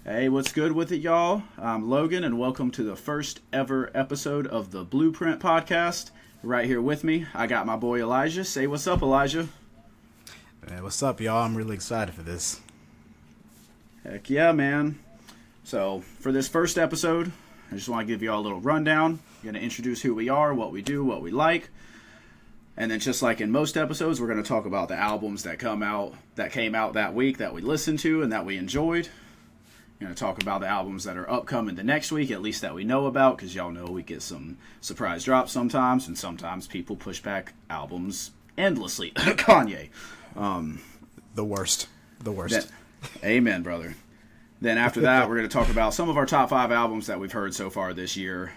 Hey, what's good with it, y'all? I'm Logan, and welcome to the first ever episode of the Blueprint Podcast. Right here with me, I got my boy Elijah. Say what's up, Elijah. Hey, what's up, y'all? I'm really excited for this. Heck yeah, man. So, for this first episode, I just want to give you all a little rundown. I'm going to introduce who we are, what we do, what we like. And then just like in most episodes, we're going to talk about the albums that came out that week that we listened to and that we enjoyed. Going to talk about the albums that are upcoming the next week, at least that we know about, because y'all know we get some surprise drops sometimes, and sometimes people push back albums endlessly. Kanye. The worst. Amen, brother. Then after that, we're going to talk about some of our top 5 albums that we've heard so far this year,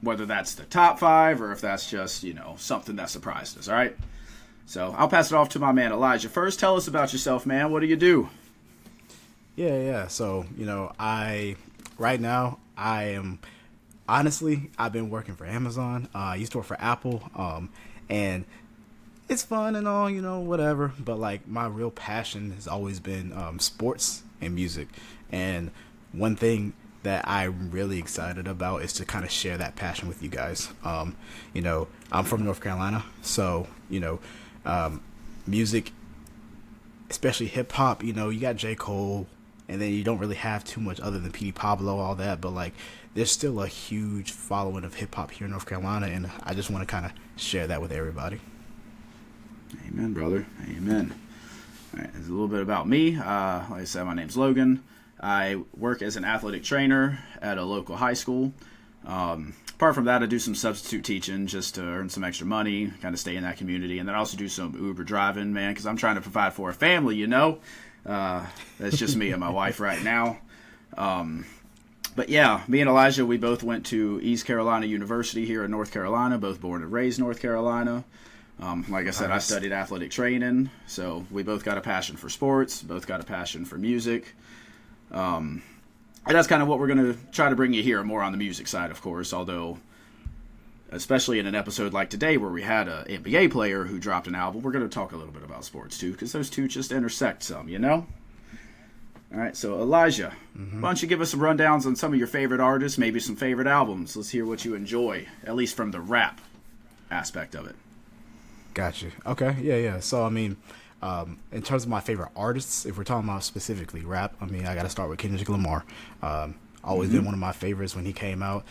whether that's the top 5 or if that's just, something that surprised us, all right? So I'll pass it off to my man Elijah. First, tell us about yourself, man. What do you do? Yeah. So, right now, I've been working for Amazon. I used to work for Apple, and it's fun and all, whatever. But, my real passion has always been sports and music. And one thing that I'm really excited about is to kind of share that passion with you guys. I'm from North Carolina, so, music, especially hip-hop, you got J. Cole, and then you don't really have too much other than P.D. Pablo, all that, but there's still a huge following of hip hop here in North Carolina, and I just want to kind of share that with everybody. Amen, brother. Amen. All right, there's a little bit about me. Like I said, my name's Logan. I work as an athletic trainer at a local high school. Apart from that, I do some substitute teaching just to earn some extra money, kind of stay in that community, and then I also do some Uber driving, man, because I'm trying to provide for a family, That's just me and my wife right now. But yeah, me and Elijah, we both went to East Carolina University here in North Carolina, both born and raised North Carolina. Like I said, I studied athletic training, so we both got a passion for sports, both got a passion for music. And that's kind of what we're going to try to bring you here, more on the music side, of course, although especially in an episode like today where we had an NBA player who dropped an album, we're going to talk a little bit about sports too, because those two just intersect some, All right, so Elijah, why don't you give us some rundowns on some of your favorite artists, maybe some favorite albums. Let's hear what you enjoy, at least from the rap aspect of it. Gotcha. Okay, yeah. So, in terms of my favorite artists, if we're talking about specifically rap, I got to start with Kendrick Lamar. Always been one of my favorites when he came out.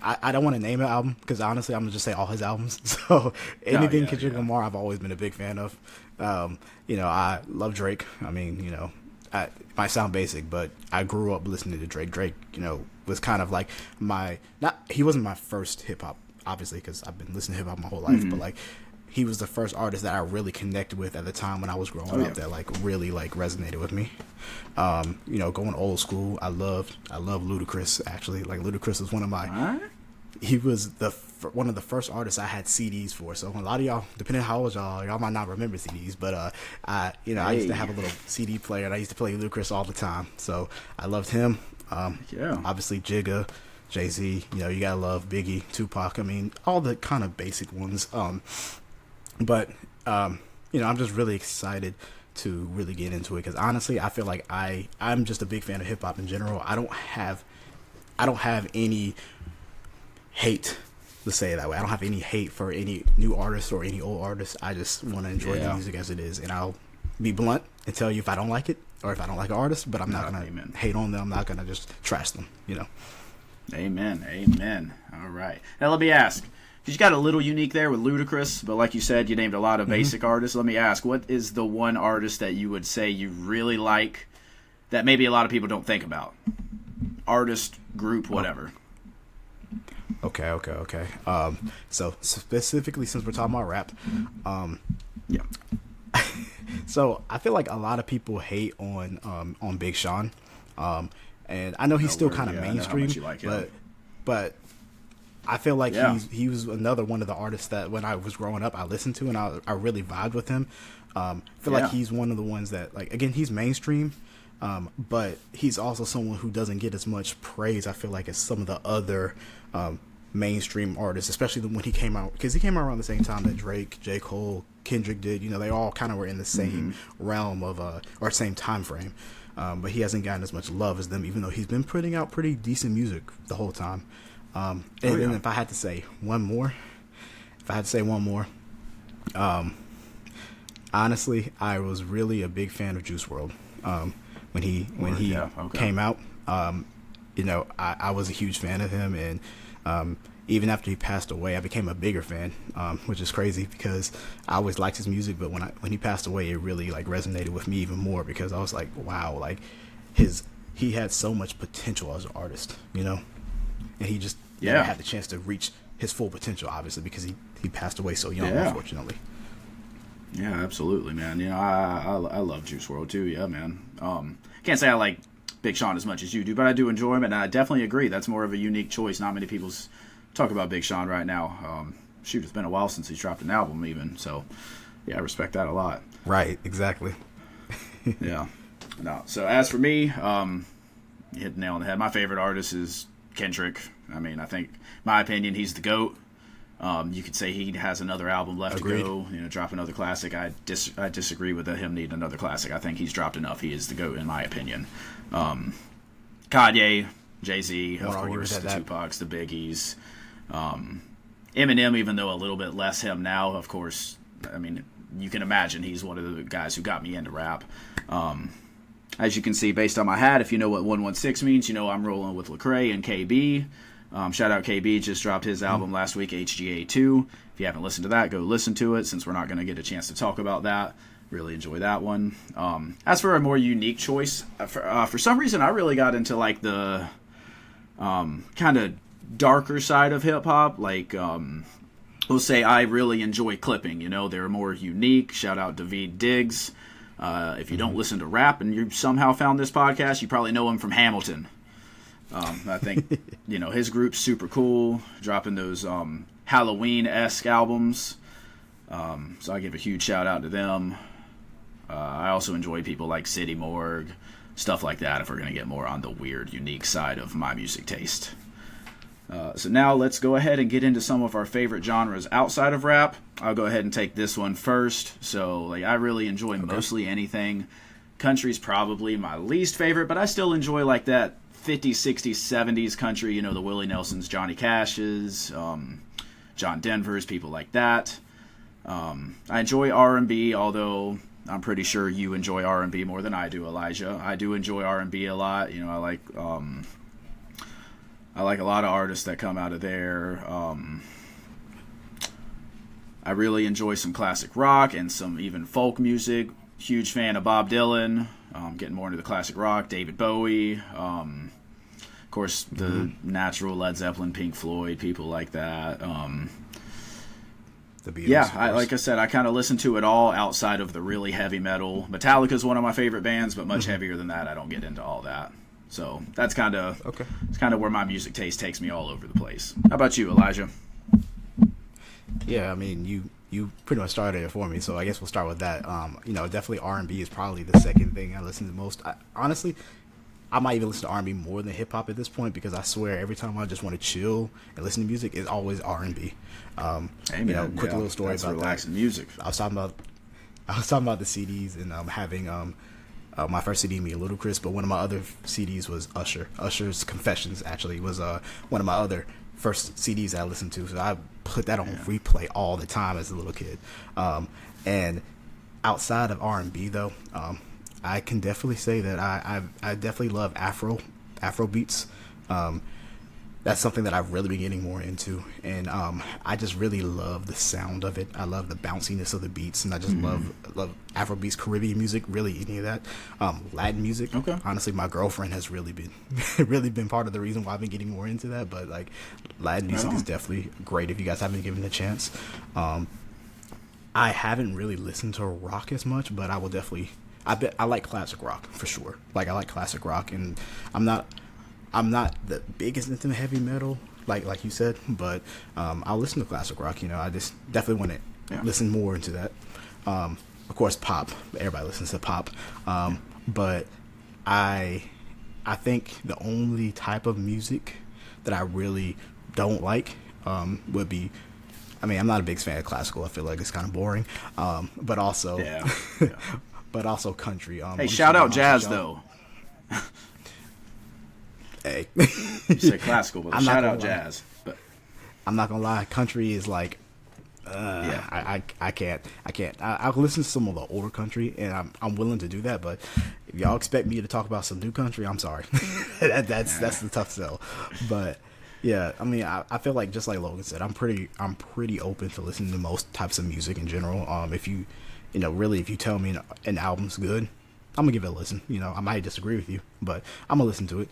I don't want to name an album because honestly, I'm gonna just say all his albums. So anything Kendrick Lamar, I've always been a big fan of. I love Drake. It might sound basic, but I grew up listening to Drake. Drake, was kind of like he wasn't my first hip hop, obviously, because I've been listening to hip hop my whole life. But he was the first artist that I really connected with at the time when I was growing up that really resonated with me. Going old school, I love Ludacris. Actually, Ludacris was one of my. He was one of the first artists I had CDs for. So a lot of y'all, depending on how old y'all might not remember CDs, but I used to have a little CD player and I used to play Ludacris all the time. So I loved him. Obviously Jigga, Jay-Z. You gotta love Biggie, Tupac. All the kind of basic ones. But I'm just really excited to really get into it because honestly, I feel like I'm just a big fan of hip hop in general. I don't have any hate, let's say it that way. I don't have any hate for any new artist or any old artist. I just want to enjoy the music as it is, and I'll be blunt and tell you if I don't like it or if I don't like an artist. But I'm not gonna hate on them. I'm not gonna just trash them. Amen. All right. Now let me ask. Because you got a little unique there with Ludacris, but like you said, you named a lot of basic artists. Let me ask, what is the one artist that you would say you really like that maybe a lot of people don't think about? Artist, group, whatever. Okay. So specifically, since we're talking about rap, so I feel like a lot of people hate on Big Sean, and I know he's still kind of mainstream, but I feel like he was another one of the artists that when I was growing up I listened to and I really vibed with him. I feel like he's one of the ones that again he's mainstream, but he's also someone who doesn't get as much praise I feel like as some of the other mainstream artists, especially when he came out, because he came out around the same time that Drake, J. Cole, Kendrick did. You know, they all kind of were in the same realm of or same time frame. but he hasn't gotten as much love as them, even though he's been putting out pretty decent music the whole time. And then if I had to say one more, honestly, I was really a big fan of Juice WRLD when he came out. I was a huge fan of him, and even after he passed away, I became a bigger fan, which is crazy because I always liked his music, but when he passed away, it really like resonated with me even more because I was like, wow, like he had so much potential as an artist, and he just never had the chance to reach his full potential, obviously, because he passed away so young, unfortunately. Yeah, absolutely, man. I love Juice WRLD too. Yeah, man. Can't say I like Big Sean as much as you do, but I do enjoy him, and I definitely agree. That's more of a unique choice. Not many people talk about Big Sean right now. It's been a while since he's dropped an album, even. So, yeah, I respect that a lot. Right, exactly. Yeah. No. So as for me, you hit the nail on the head. My favorite artist is Kendrick. I mean, I think, my opinion, he's the GOAT. You could say he has another album left Agreed. to go, drop another classic. I disagree with him needing another classic. I think he's dropped enough. He is the GOAT in my opinion. Kanye, Jay-Z, of course, the Tupacs, the Biggies. Eminem, even though a little bit less him now, of course, I mean, you can imagine he's one of the guys who got me into rap. As you can see, based on my hat, if you know what 116 means, I'm rolling with Lecrae and KB. Shout out KB, just dropped his album last week, HGA 2. If you haven't listened to that, go listen to it, since we're not going to get a chance to talk about that. Really enjoy that one. As for a more unique choice, for some reason, I really got into like the kind of darker side of hip-hop. Like, we'll say I really enjoy clipping. They're more unique. Shout out David Diggs. If you don't listen to rap and you somehow found this podcast, you probably know him from Hamilton. I think, his group's super cool, dropping those Halloween-esque albums. So I give a huge shout out to them. I also enjoy people like City Morgue, stuff like that, if we're going to get more on the weird, unique side of my music taste. So now let's go ahead and get into some of our favorite genres outside of rap. I'll go ahead and take this one first. So I really enjoy mostly anything. Country's probably my least favorite, but I still enjoy like that 50s, 60s, 70s country, the Willie Nelsons, Johnny Cash's, John Denver's, people like that. I enjoy R&B, although I'm pretty sure you enjoy R&B more than I do, Elijah. I do enjoy R&B a lot. I like a lot of artists that come out of there. I really enjoy some classic rock and some even folk music. Huge fan of Bob Dylan. Getting more into the classic rock, David Bowie. Of course, the natural Led Zeppelin, Pink Floyd, people like that. The Beatles. Yeah, like I said, I kind of listen to it all outside of the really heavy metal. Metallica's one of my favorite bands, but much heavier than that. I don't get into all that. So that's kind of where my music taste takes me all over the place. How about you, Elijah? Yeah, I mean, you pretty much started it for me, so I guess we'll start with that. Definitely R&B is probably the second thing I listen to most. Honestly, I might even listen to R&B more than hip hop at this point, because I swear every time I just want to chill and listen to music, it's always R&B. Quick little story about relaxing music. I was talking about the CDs and having my first CD, me and Ludacris, but one of my other CDs was Usher. Usher's Confessions actually was one of my other first CDs that I listened to, so I put that on replay all the time as a little kid. And outside of R&B though, I can definitely say that I definitely love Afro beats. That's something that I've really been getting more into, and I just really love the sound of it. I love the bounciness of the beats, and I just love Afro beats, Caribbean music, really any of that. Latin music. Okay. Honestly, my girlfriend has really been part of the reason why I've been getting more into that. But like, Latin music is definitely great if you guys haven't given it a chance. I haven't really listened to rock as much, but I will definitely. I like classic rock for sure. Like, I like classic rock, and I'm not the biggest into heavy metal, like you said, but I'll listen to classic rock. I just definitely want to listen more into that. Of course, pop. Everybody listens to pop, but I think the only type of music that I really don't like would be. I mean, I'm not a big fan of classical. I feel like it's kind of boring. But also, but also country. Hey, shout out jazz though. Hey, You said classical, but I'm not shout gonna out lie. jazz. But I'm not gonna lie. Country is like, yeah, I can't. I'll listen to some of the older country, and I'm willing to do that. But if y'all expect me to talk about some new country, I'm sorry. That's the tough sell. But yeah, I mean, I feel like just like Logan said, I'm pretty open to listening to most types of music in general. If you really, if you tell me an album's good, I'm gonna give it a listen. I might disagree with you, but I'm gonna listen to it.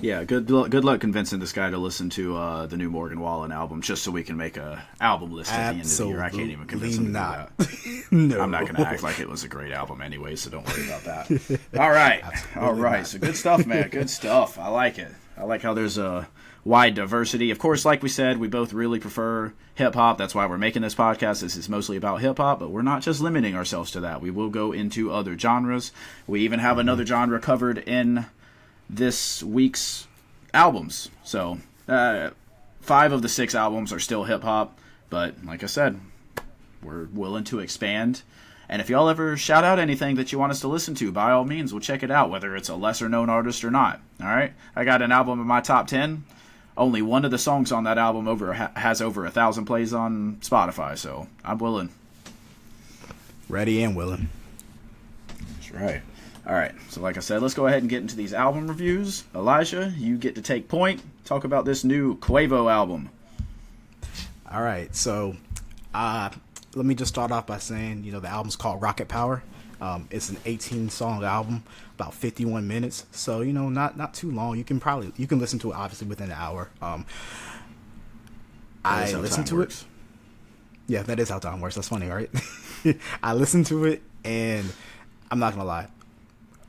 yeah. Good luck convincing this guy to listen to the new Morgan Wallen album, just so we can make a album list at the end of the year. I can't even convince him to do not. that. No, I'm not going to act like it was a great album anyway, so don't worry about that. All right. All right. not. So good stuff, man. Good stuff. I like it. I like how there's a wide diversity. Of course, like we said, we both really prefer hip-hop. That's why we're making this podcast. This is mostly about hip-hop, but we're not just limiting ourselves to that. We will go into other genres. We even have another genre covered in this week's albums. So 5 of the 6 albums are still hip-hop, but like I said, we're willing to expand. And if y'all ever shout out anything that you want us to listen to, by all means, we'll check it out, whether it's a lesser-known artist or not. All right? I got an album in my top 10. Only one of the songs on that album has over 1,000 plays on Spotify, so I'm willing. Ready and willing. That's right. All right, so like I said, let's go ahead and get into these album reviews. Elijah, you get to take point. Talk about this new Quavo album. All right, so let me just start off by saying, the album's called Rocket Power. It's an 18-song album, about 51 minutes. So, not too long. You can listen to it obviously within an hour. I listened to it. Yeah, that is how time works. That's funny, right? I listened to it, and I'm not gonna lie,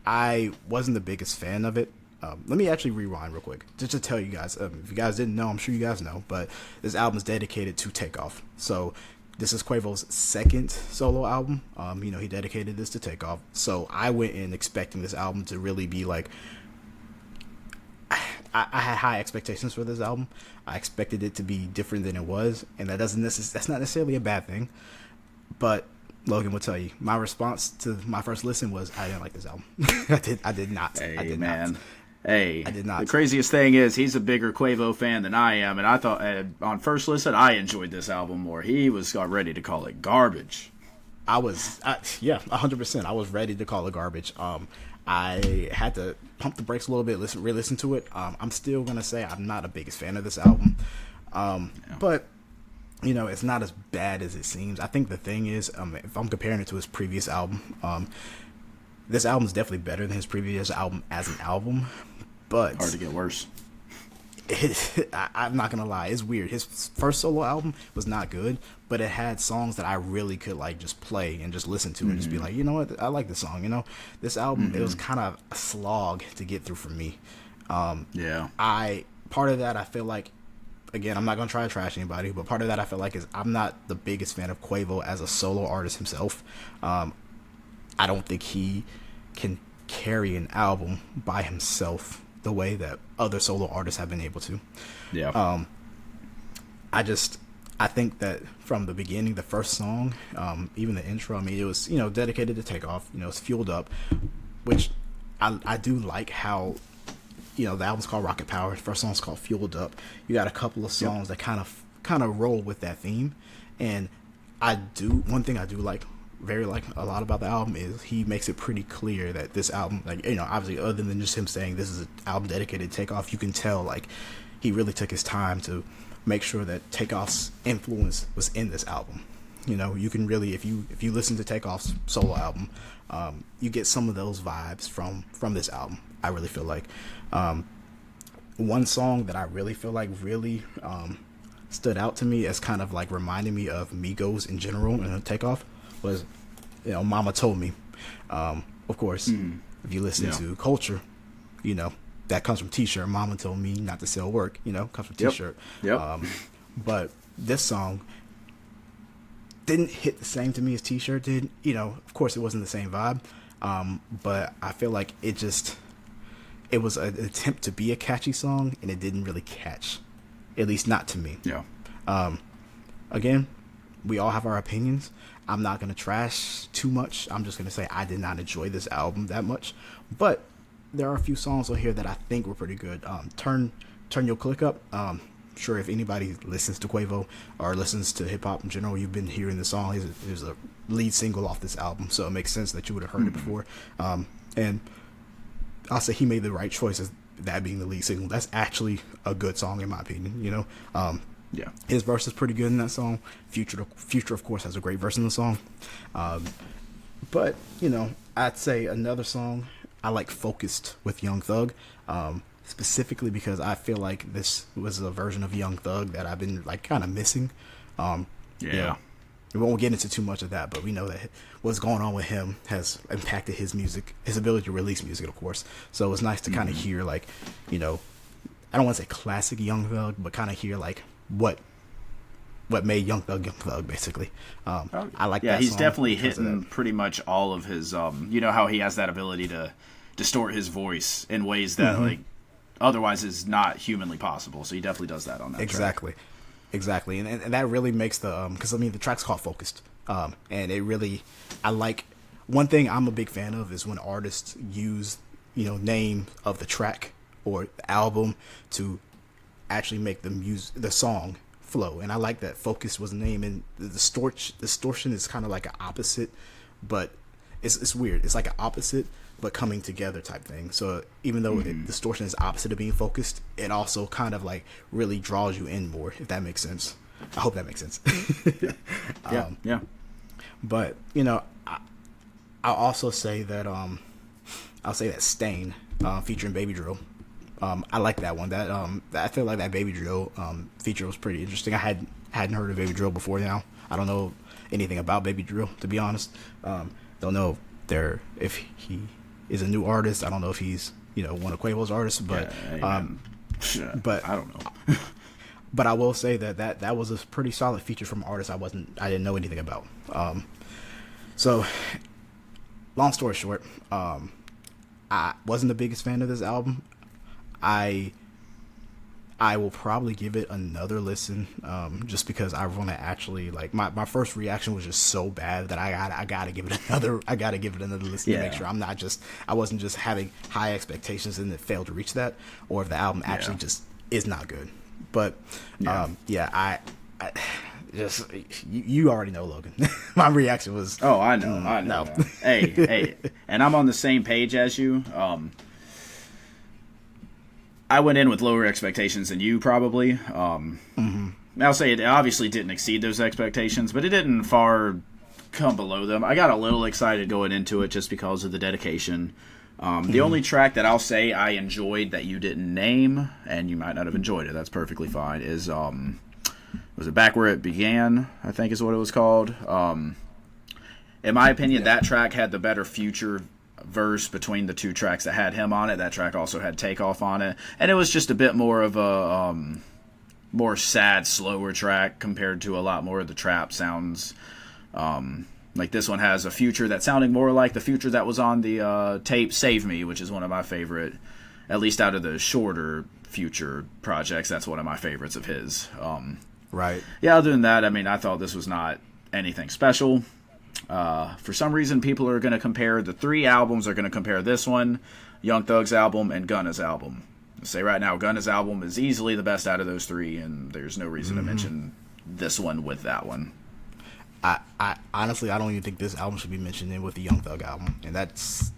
I wasn't the biggest fan of it. Let me actually rewind real quick, just to tell you guys. If you guys didn't know, I'm sure you guys know, but this album is dedicated to Takeoff. So this is Quavo's second solo album. He dedicated this to Takeoff. So I went in expecting this album to really be like, I had high expectations for this album. I expected it to be different than it was, and that's not necessarily a bad thing. But Logan will tell you, my response to my first listen was, I didn't like this album. I did not. Hey, I did man. not. Hey, I did not. The craziest thing is he's a bigger Quavo fan than I am, and I thought on first listen I enjoyed this album more. He was ready to call it garbage. Yeah, 100%. I was ready to call it garbage. I had to pump the brakes a little bit, re-listen to it. I'm still gonna say I'm not the biggest fan of this album, but it's not as bad as it seems. I think the thing is, if I'm comparing it to his previous album, this album is definitely better than his previous album as an album, but Hard to get worse. I'm not gonna lie, it's weird. His first solo album was not good, but it had songs that I really could just play and just listen to and just be like, you know what, I like this song. This album, it was kind of a slog to get through for me. Yeah. Part of that I feel like, again, I'm not gonna try to trash anybody, but part of that I feel like is I'm not the biggest fan of Quavo as a solo artist himself. I don't think he can carry an album by himself the way that other solo artists have been able to. Yeah. I think that from the beginning, the first song, even the intro, it was, dedicated to Takeoff, it's fueled up, which I do like how, the album's called Rocket Power. The first song's called Fueled Up. You got a couple of songs that kind of roll with that theme. And one thing I do like a lot about the album is he makes it pretty clear that this album, obviously other than just him saying this is an album dedicated to Takeoff, you can tell he really took his time to make sure that Takeoff's influence was in this album. You can really, if you listen to Takeoff's solo album, you get some of those vibes from this album. I really feel like one song that I really feel like really stood out to me as kind of reminding me of Migos in general and Takeoff was, Mama Told Me. Of course, if you listen to Culture, that comes from T-shirt. Mama told me not to sell work, comes from T-shirt. Yep. But this song didn't hit the same to me as T-shirt did. Of course it wasn't the same vibe. But I feel like it was an attempt to be a catchy song, and it didn't really catch, at least not to me. Yeah. Again, we all have our opinions. I'm not going to trash too much. I'm just going to say I did not enjoy this album that much. But there are a few songs on here that I think were pretty good. Turn Your Click Up. Sure, if anybody listens to Quavo or listens to hip hop in general, you've been hearing the song. He's a lead single off this album, so it makes sense that you would have heard it before. And I'll say he made the right choice as that being the lead single. That's actually a good song in my opinion. Yeah. His verse is pretty good in that song. Future, of course, has a great verse in the song. But I'd say another song I like, Focused with Young Thug. Specifically because I feel like this was a version of Young Thug that I've been like kind of missing. We won't get into too much of that, but we know that what's going on with him has impacted his music, his ability to release music, of course. So it's nice to kind of hear like, I don't want to say classic Young Thug, but kind of hear like what made Young Thug, basically. I like that. Yeah, he's song definitely hitting pretty much all of his. How he has that ability to distort his voice in ways that like otherwise is not humanly possible. So he definitely does that on that track. Exactly. And that really makes the because the track's called Focused. And it really, I like, one thing I'm a big fan of is when artists use name of the track or the album to actually make the song flow. And I like that Focused was the name, and the distortion is kind of like an opposite, but it's weird. It's like an opposite but coming together type thing. So even though distortion is opposite of being focused, it also kind of like really draws you in more, if that makes sense. I hope that makes sense. Yeah. But I'll also say that Stain featuring Baby Drill. I like that one. That I feel like that Baby Drill feature was pretty interesting. I hadn't heard of Baby Drill before now. I don't know anything about Baby Drill, to be honest. Don't know if he is a new artist. I don't know if he's one of Quavo's artists, but but I don't know. But I will say that was a pretty solid feature from an artist I didn't know anything about. So long story short, I wasn't the biggest fan of this album. I will probably give it another listen, just because I want to actually like my first reaction was just so bad that I gotta give it another listen to make sure I wasn't just having high expectations and it failed to reach that, or if the album actually just is not good. But I just you already know, Logan. My reaction was I know. No. hey, and I'm on the same page as you. I went in with lower expectations than you probably. I'll say it obviously didn't exceed those expectations, but it didn't far come below them. I got a little excited going into it just because of the dedication. The only track that I'll say I enjoyed that you didn't name, and you might not have enjoyed it, that's perfectly fine, is was it Back Where It Began, I think is what it was called. In my opinion, that track had the better Future verse between the two tracks that had him on it. That track also had Takeoff on it, and it was just a bit more of a more sad, slower track compared to a lot more of the trap sounds. Like this one has a Future that sounding more like the Future that was on the tape Save Me, which is one of my favorite, at least out of the shorter Future projects, that's one of my favorites of his. Right. Yeah, other than that, I mean, I thought this was not anything special. For some reason, people are going to compare the three albums, are going to compare this one, Young Thug's album, and Gunna's album. I'll say right now, Gunna's album is easily the best out of those three, and there's no reason to mention this one with that one. I honestly, I don't even think this album should be mentioned in with the Young Thug album, and that's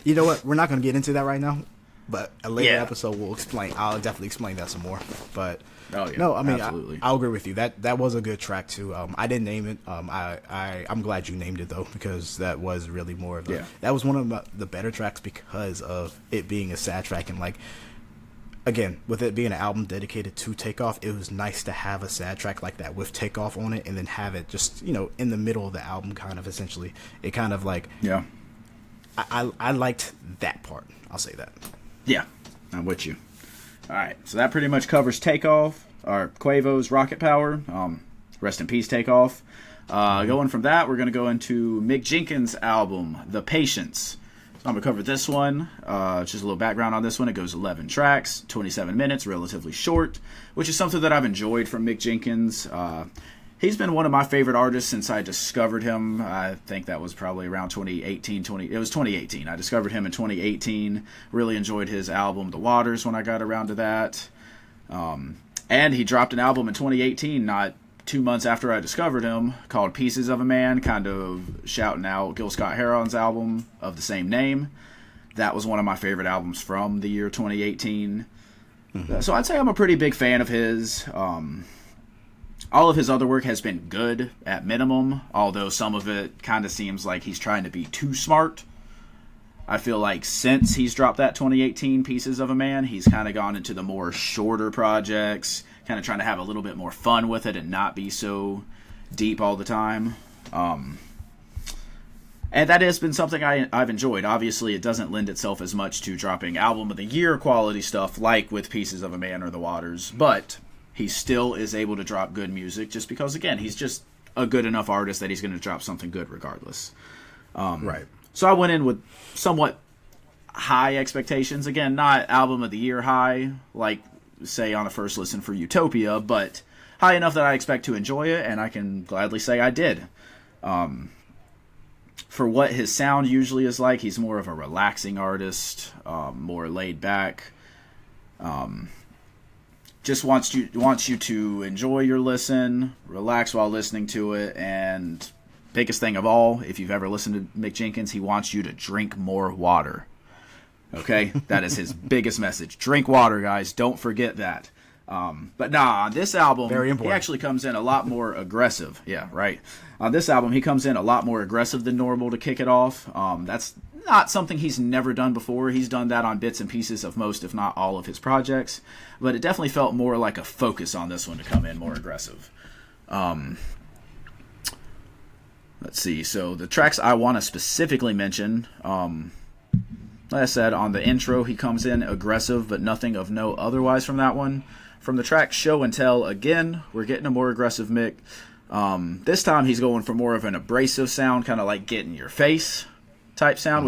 you know what, we're not going to get into that right now, but a later episode will explain. I'll definitely explain that some more. But no, I mean, I'll agree with you. That was a good track too. I didn't name it. I'm glad you named it though, because that was really more of that was one of the better tracks because of it being a sad track, and like, again, with it being an album dedicated to Takeoff, it was nice to have a sad track like that with Takeoff on it, and then have it just, in the middle of the album, kind of essentially. It kind of like, I liked that part. I'll say that. Yeah, I'm with you. All right, so that pretty much covers Takeoff, or Quavo's Rocket Power. Rest in peace, Takeoff. Going from that, we're going to go into Mick Jenkins' album, The Patience. So I'm going to cover this one. Just a little background on this one. It goes 11 tracks, 27 minutes, relatively short, which is something that I've enjoyed from Mick Jenkins. He's been one of my favorite artists since I discovered him. I think that was probably around 2018. It was 2018. I discovered him in 2018. Really enjoyed his album, The Waters, when I got around to that. And he dropped an album in 2018, not 2 months after I discovered him, called Pieces of a Man, kind of shouting out Gil Scott-Heron's album of the same name. That was one of my favorite albums from the year 2018. So I'd say I'm a pretty big fan of his. All of his other work has been good at minimum, although some of it kind of seems like he's trying to be too smart. I feel like since he's dropped that 2018 Pieces of a Man, he's kind of gone into the more shorter projects, kind of trying to have a little bit more fun with it and not be so deep all the time. And that has been something I've enjoyed. Obviously, it doesn't lend itself as much to dropping Album of the Year quality stuff like with Pieces of a Man or The Waters, but he still is able to drop good music just because, again, he's just a good enough artist that he's going to drop something good regardless. Right. So I went in with somewhat high expectations. Again, not Album of the Year high, like, say, on a first listen for Utopia, but high enough that I expect to enjoy it, and I can gladly say I did. For what his sound usually is like, he's more of a relaxing artist, more laid back. Just wants you to enjoy your listen, relax while listening to it, and biggest thing of all, if you've ever listened to Mick Jenkins, he wants you to drink more water. Okay? That is his biggest message. Drink water, guys. Don't forget that. But nah, on this album, he actually comes in a lot more aggressive. Yeah, right. On this album, he comes in a lot more aggressive than normal to kick it off. That's not something he's never done before. He's done that on bits and pieces of most, if not all, of his projects. But it definitely felt more like a focus on this one to come in more aggressive. Let's see. So the tracks I want to specifically mention, like I said, on the intro, he comes in aggressive, but nothing of note otherwise from that one. From the track Show and Tell, again, we're getting a more aggressive Mick. This time he's going for more of an abrasive sound, kind of like Get in Your Face type sound,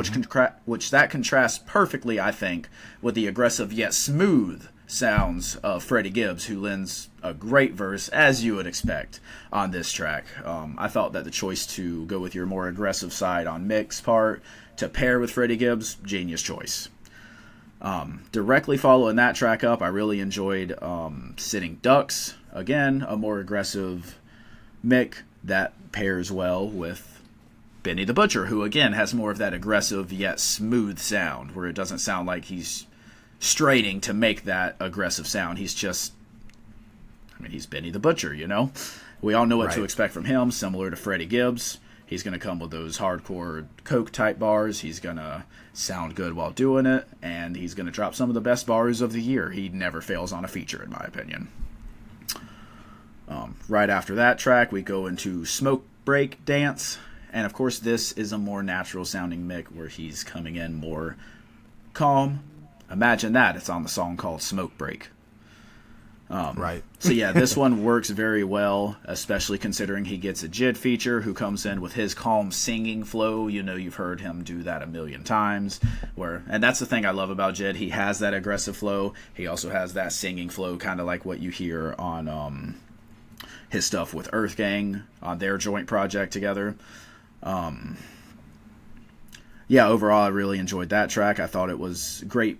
which that contrasts perfectly, I think, with the aggressive yet smooth sounds of Freddie Gibbs, who lends a great verse, as you would expect, on this track. I thought that the choice to go with your more aggressive side on Mick's part to pair with Freddie Gibbs, genius choice. Directly following that track up, I really enjoyed Sitting Ducks. Again, a more aggressive Mick that pairs well with Benny the Butcher, who again has more of that aggressive yet smooth sound, where it doesn't sound like he's straining to make that aggressive sound. He's just, he's Benny the Butcher, you know? We all know what to expect from him, similar to Freddie Gibbs. He's going to come with those hardcore Coke-type bars. He's going to sound good while doing it, and he's going to drop some of the best bars of the year. He never fails on a feature, in my opinion. Right after that track, we go into Smoke Break Dance, and of course this is a more natural-sounding Mick, where he's coming in more calm. Imagine that. It's on the song called Smoke Break. So yeah, this one works very well, especially considering he gets a Jid feature who comes in with his calm singing flow. You know, you've heard him do that a million times. And that's the thing I love about Jid. He has that aggressive flow. He also has that singing flow, kind of like what you hear on his stuff with Earth Gang on their joint project together. Yeah, overall, I really enjoyed that track. I thought it was great.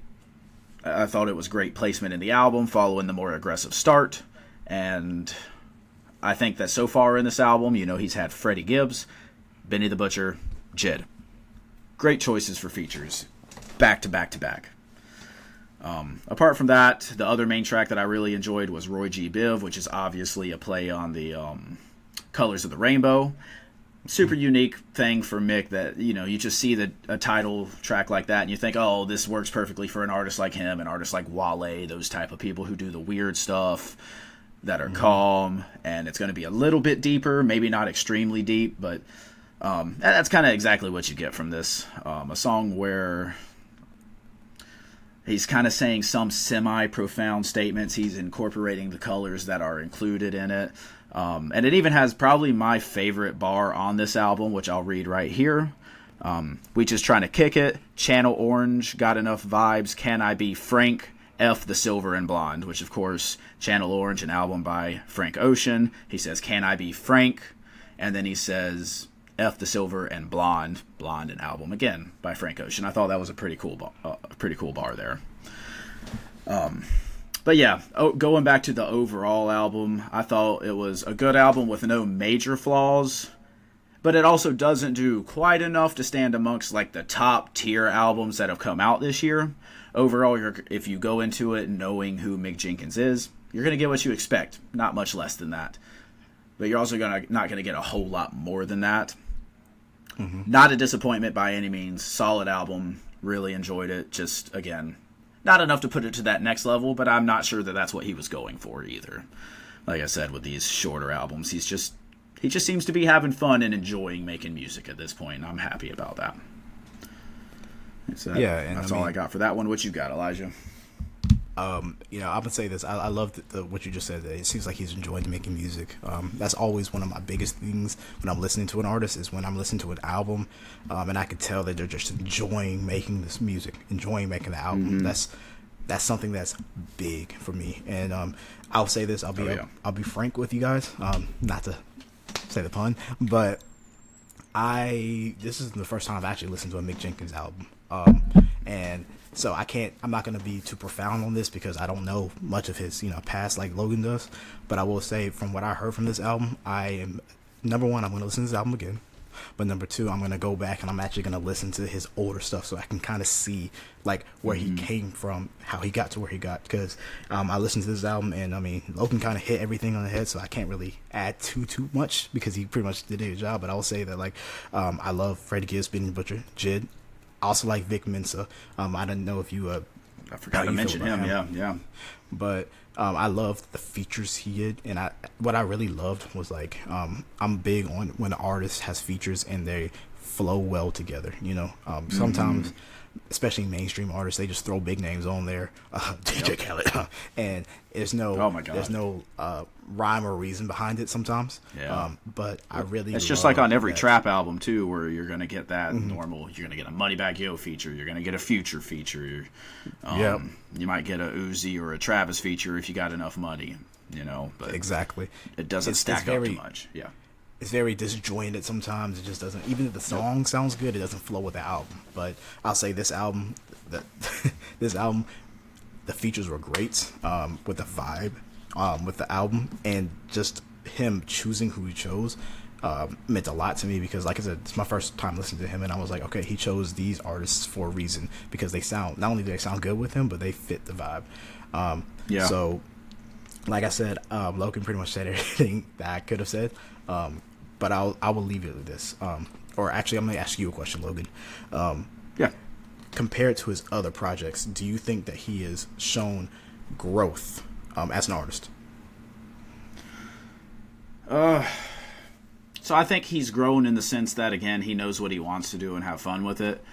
I thought it was great placement in the album, following the more aggressive start. And I think that so far in this album, you know, he's had Freddie Gibbs, Benny the Butcher, Jid. Great choices for features, back to back to back. Apart from that, the other main track that I really enjoyed was Roy G. Biv, which is obviously a play on the Colors of the Rainbow. Super unique thing for Mick that, you know, you just see a title track like that and you think, oh, this works perfectly for an artist like him, an artist like Wale, those type of people who do the weird stuff that are calm, and it's going to be a little bit deeper, maybe not extremely deep, but that's kind of exactly what you get from this. A song where he's kind of saying some semi-profound statements. He's incorporating the colors that are included in it. And it even has probably my favorite bar on this album, which I'll read right here. We just trying to kick it. Channel Orange, got enough vibes. Can I be frank? F the Silver and Blonde, which of course, Channel Orange, an album by Frank Ocean. He says, "Can I be Frank?" And then he says, F the Silver and Blonde, an album again by Frank Ocean. I thought that was a pretty cool bar there. But yeah, going back to the overall album, I thought it was a good album with no major flaws, but it also doesn't do quite enough to stand amongst like the top tier albums that have come out this year. Overall, if you go into it knowing who Mick Jenkins is, you're going to get what you expect, not much less than that. But you're also not going to get a whole lot more than that. Mm-hmm. Not a disappointment by any means. Solid album. Really enjoyed it. Just, again, not enough to put it to that next level, but I'm not sure that that's what he was going for either. Like I said, with these shorter albums, he just seems to be having fun and enjoying making music at this point, and I'm happy about that. So that's all I got for that one. What you got, Elijah? I'm gonna say this. I love what you just said. It seems like he's enjoying making music. That's always one of my biggest things when I'm listening to an artist is when I'm listening to an album, and I can tell that they're just enjoying making this music, enjoying making the album. Mm-hmm. That's something that's big for me. And I'll say this. I'll be frank with you guys. Not to say the pun, but this is the first time I've actually listened to a Mick Jenkins album, and so I'm not going to be too profound on this because I don't know much of his, past like Logan does. But I will say from what I heard from this album, number one, I'm going to listen to this album again. But number two, I'm going to go back and I'm actually going to listen to his older stuff so I can kind of see like where he came from, how he got to where he got. Because I listened to this album and Logan kind of hit everything on the head, so I can't really add too much because he pretty much did his job. But I will say that I love Freddie Gibbs, Benny Butcher, Jid. I also like Vic Mensa. I don't know if you I forgot to mention him. Yeah. But I loved the features he did, and what I really loved was I'm big on when an artist has features and they flow well together. Sometimes, especially mainstream artists, they just throw big names on there, DJ Khaled, and there's no rhyme or reason behind it sometimes. Yeah. But I really it's just like on every trap album too, where you're gonna get that normal. You're gonna get a Moneybagg Yo feature. You're gonna get a Future feature. You might get a Uzi or a Travis feature if you got enough money. But exactly, it doesn't stack up too much. Yeah. It's very disjointed sometimes. It just doesn't. Even if the song sounds good, it doesn't flow with the album. But I'll say this album, the features were great with the vibe, with the album, and just him choosing who he chose meant a lot to me because, like I said, it's my first time listening to him, and I was like, okay, he chose these artists for a reason because not only do they sound good with him, but they fit the vibe. So, like I said, Logan pretty much said everything that I could have said. But I will leave it with this. Or actually, I'm going to ask you a question, Logan. Compared to his other projects, do you think that he has shown growth as an artist? So I think he's grown in the sense that, again, he knows what he wants to do and have fun with it.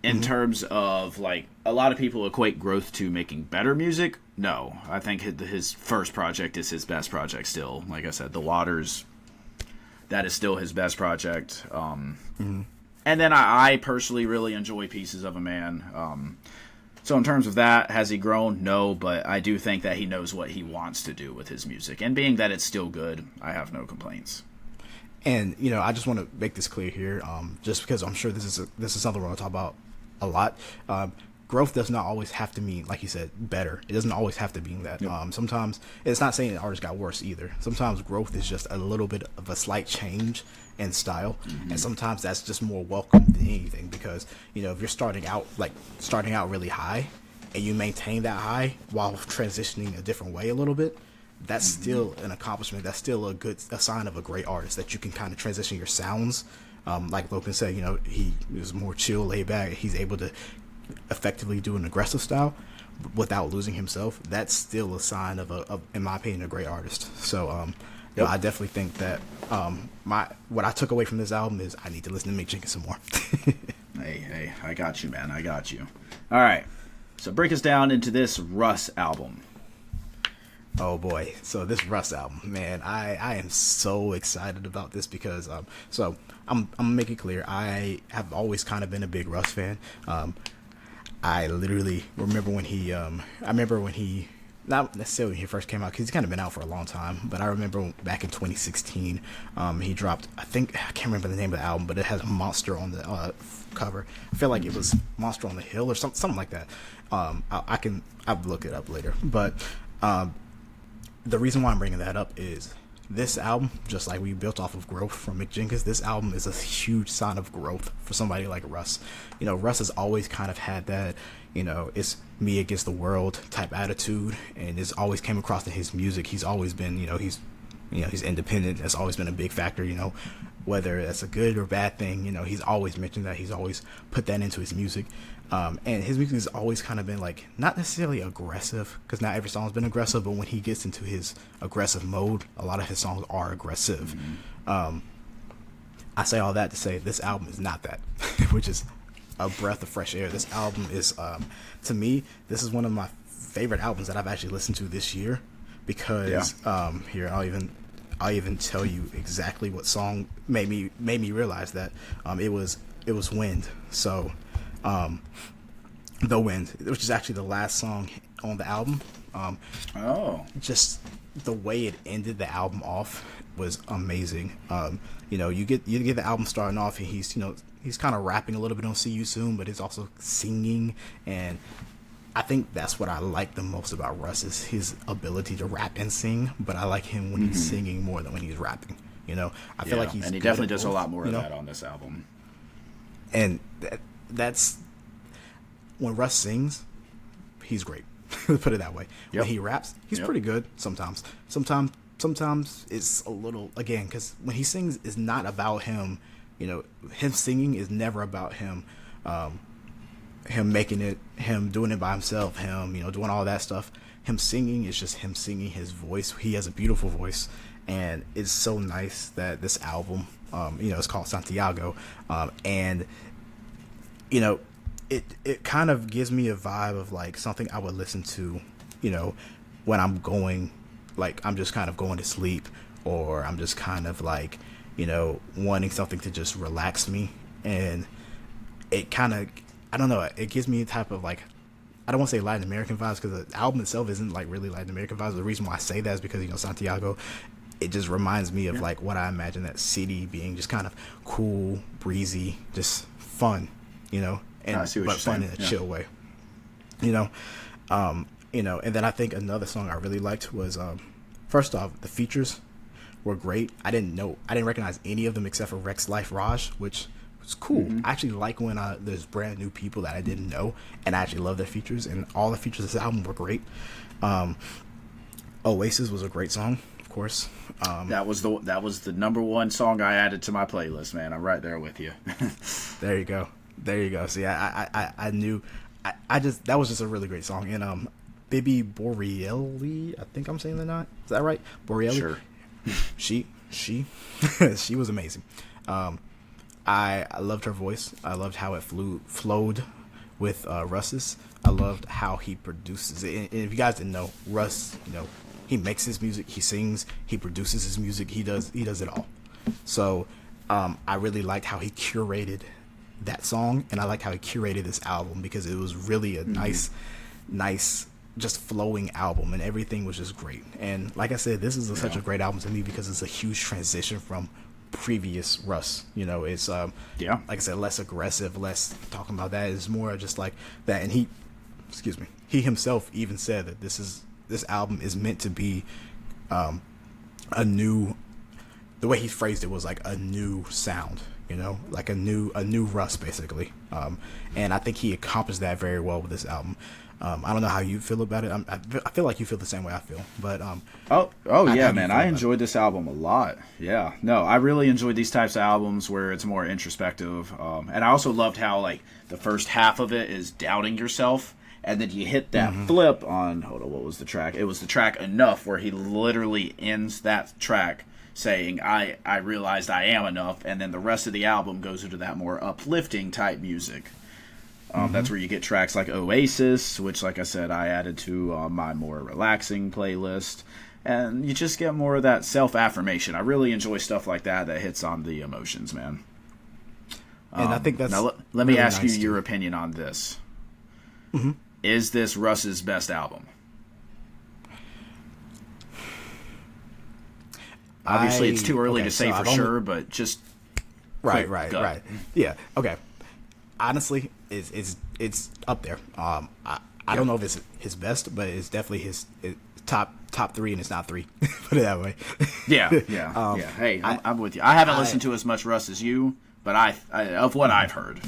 In terms of, a lot of people equate growth to making better music. No, I think his first project is his best project still. Like I said, The Waters, that is still his best project. And then I personally really enjoy Pieces of a Man. So in terms of that, has he grown? No, but I do think that he knows what he wants to do with his music. And being that it's still good, I have no complaints. And, I just want to make this clear here, just because I'm sure this is something we're going to talk about a lot. Growth does not always have to mean, like you said, better. It doesn't always have to mean that. Yep. Sometimes it's not saying an artist got worse either. Sometimes growth is just a little bit of a slight change in style, and sometimes that's just more welcome than anything because if you're starting out really high and you maintain that high while transitioning a different way a little bit, that's still an accomplishment. That's still a sign of a great artist that you can kind of transition your sounds. Like Logan said, he is more chill, laid back. He's able to effectively do an aggressive style without losing himself. That's still a sign of in my opinion, a great artist. So, I definitely think that what I took away from this album is I need to listen to Mick Jenkins some more. Hey, I got you, man. I got you. All right, so break us down into this Russ album. Oh boy, so this Russ album, man, I am so excited about this because I'm gonna make it clear, I have always kind of been a big Russ fan. I literally remember when he not necessarily when he first came out, because he's kind of been out for a long time, but I remember back in 2016, he dropped, I can't remember the name of the album, but it has a monster on the cover. I feel like it was Monster on the Hill or something like that. I'll look it up later, but the reason why I'm bringing that up is this album, just like we built off of growth from Mick Jenkins, this album is a huge sign of growth for somebody like Russ. You know, Russ has always kind of had that, you know, it's me against the world type attitude, and it's always came across in his music. He's always been, he's independent. That's always been a big factor, whether that's a good or bad thing. He's always mentioned that. He's always put that into his music. And his music has always kind of been like, not necessarily aggressive, because not every song's been aggressive, but when he gets into his aggressive mode, a lot of his songs are aggressive. I say all that to say this album is not that, which is a breath of fresh air. This album is, to me, this is one of my favorite albums that I've actually listened to this year, because here I'll even tell you exactly what song made me realize that. It was Wind. So The Wind, which is actually the last song on the album. Just the way it ended the album off was amazing. You get the album starting off, and he's kind of rapping a little bit on "See You Soon," but he's also singing, and I think that's what I like the most about Russ is his ability to rap and sing. But I like him when he's singing more than when he's rapping. I feel like he's, and he definitely does a lot more of that on this album. And that's when Russ sings, he's great. Put it that way. When he raps, he's pretty good sometimes. Sometimes it's a little, again, because when he sings, it's not about him. Him singing is never about him. Him making it, him doing it by himself, him doing all that stuff. Him singing is just him singing his voice. He has a beautiful voice, and it's so nice that this album, it's called Santiago, and it kind of gives me a vibe of like something I would listen to, when I'm going, like I'm just kind of going to sleep, or I'm just kind of like, wanting something to just relax me. And it kind of, I don't know, it gives me a type of like, I don't want to say Latin American vibes, because the album itself isn't like really Latin American vibes. The reason why I say that is because, Santiago, it just reminds me of like what I imagine that city being, just kind of cool, breezy, just fun, and but fun in a chill way, and then I think another song I really liked was, first off, the features were great. I didn't recognize any of them except for Rex Life Raj, which was cool. I actually like when there's brand new people that I didn't know, and I actually love their features, and all the features of this album were great. Oasis was a great song, of course. That was the number one song I added to my playlist, man. I'm right there with you. There you go. See, I knew, that was just a really great song. And Bibi Borelli, I think I'm saying that not. Is that right? Borelli? Sure. She she was amazing. I loved her voice. I loved how it flowed with Russ's. I loved how he produces it. And if you guys didn't know, Russ, he makes his music, he sings, he produces his music, he does it all. So I really liked how he curated that song, and I liked how he curated this album, because it was really a nice just flowing album, and everything was just great. And like I said, this is such a great album to me because it's a huge transition from previous Russ. It's like I said, less aggressive, less talking about that. It's more just like that. And he himself even said that this album is meant to be a new, the way he phrased it was like a new sound, like a new Russ basically. And I think he accomplished that very well with this album. I don't know how you feel about it. I feel like you feel the same way I feel. But yeah, man, I enjoyed this album a lot. Yeah, no, I really enjoyed these types of albums where it's more introspective. And I also loved how like the first half of it is doubting yourself, and then you hit that flip on. Hold on, what was the track? It was the track Enough, where he literally ends that track saying, "I realized I am enough," and then the rest of the album goes into that more uplifting type music. That's where you get tracks like Oasis, which, like I said, I added to my more relaxing playlist. And you just get more of that self-affirmation. I really enjoy stuff like that hits on the emotions, man. And I think that's now let me ask you your opinion on this. Is this Russ's best album? Obviously, it's too early to say for sure, but just right. Yeah. Okay. Honestly, it's up there. I don't know if it's his best, but it's definitely his top 3, and it's not 3. Put it that way. Yeah. Hey, I'm with you. I haven't listened to as much Russ as you, but I of what I've heard,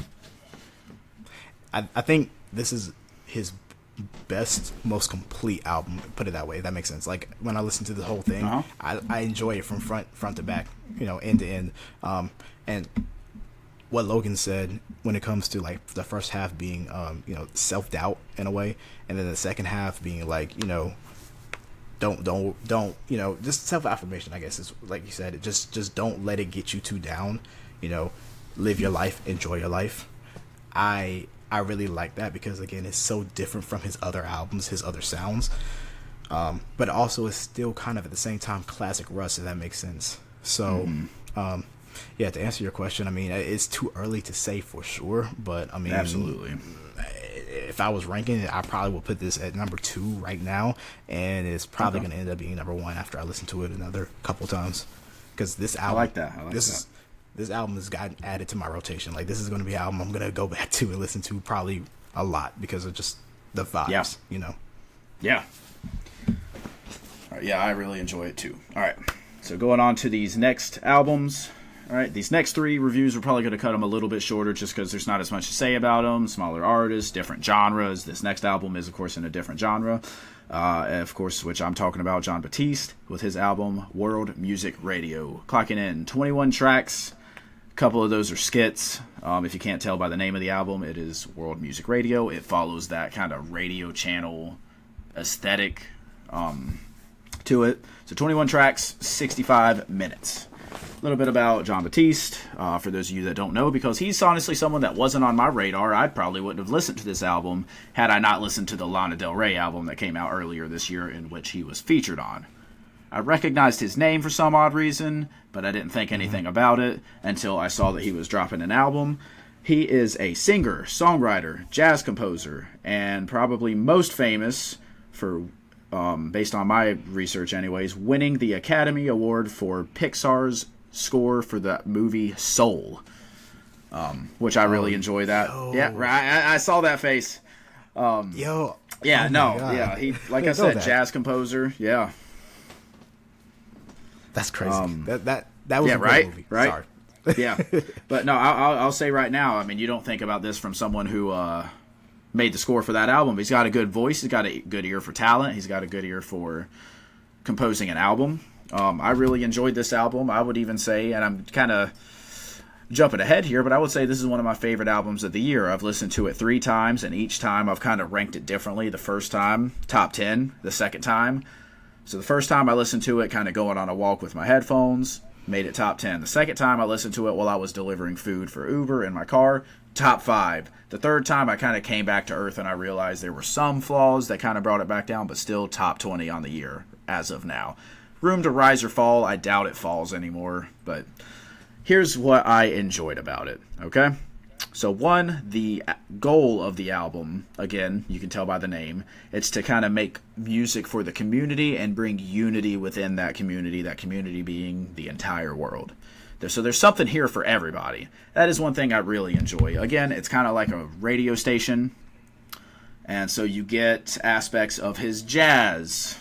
I think this is his best, most complete album. Put it that way. If that makes sense. Like when I listen to the whole thing, I enjoy it from front to back, end to end. And what Logan said when it comes to like the first half being self-doubt in a way, and then the second half being like don't just self-affirmation, I guess, is like you said. Just don't let it get you too down. Live your life, enjoy your life. I really like that because again, it's so different from his other albums, his other sounds, but also it's still kind of at the same time classic Russ, if that makes sense. So yeah, to answer your question, I mean, it's too early to say for sure, but I mean, absolutely, if I was ranking it, I probably would put this at number 2 right now, and it's probably going to end up being number 1 after I listen to it another couple times, because this album, I like that. This album has gotten added to my rotation. Like, this is going to be an album I'm going to go back to and listen to probably a lot because of just the vibes, Yeah. All right, yeah, I really enjoy it too. All right, so going on to these next albums. All right, these next 3 reviews, we're probably going to cut them a little bit shorter just because there's not as much to say about them. Smaller artists, different genres. This next album is, of course, in a different genre. Of course, which I'm talking about, Jon Batiste with his album World Music Radio. Clocking in 21 tracks. A couple of those are skits. If you can't tell by the name of the album, it is World Music Radio. It follows that kind of radio channel aesthetic to it. So 21 tracks, 65 minutes. A little bit about Jon Batiste, for those of you that don't know, because he's honestly someone that wasn't on my radar. I probably wouldn't have listened to this album had I not listened to the Lana Del Rey album that came out earlier this year, in which he was featured on. I recognized his name for some odd reason, but I didn't think anything about it until I saw that he was dropping an album. He is a singer, songwriter, jazz composer, and probably most famous for, based on my research anyways, winning the Academy Award for Pixar's score for the movie Soul, which I really enjoy that. Yeah, I saw that face. Yeah, he, like I said, jazz composer. Yeah, that's crazy. That was a great movie. Right. Sorry. Yeah, but no, I'll say right now, I mean, you don't think about this from someone who made the score for that album. He's got a good voice. He's got a good ear for talent. He's got a good ear for composing an album. I really enjoyed this album. I would even say, and I'm kind of jumping ahead here, but I would say this is one of my favorite albums of the year. I've listened to it 3 times, and each time I've kind of ranked it differently. The first time, top 10. The second time. So the first time I listened to it kind of going on a walk with my headphones, made it top 10. The second time I listened to it while I was delivering food for Uber in my car, top 5. The third time I kind of came back to earth and I realized there were some flaws that kind of brought it back down, but still top 20 on the year as of now. Room to rise or fall, I doubt it falls anymore, but here's what I enjoyed about it, okay? So 1, the goal of the album, again, you can tell by the name, it's to kind of make music for the community and bring unity within that community being the entire world. So there's something here for everybody. That is one thing I really enjoy. Again, it's kind of like a radio station, and so you get aspects of his jazz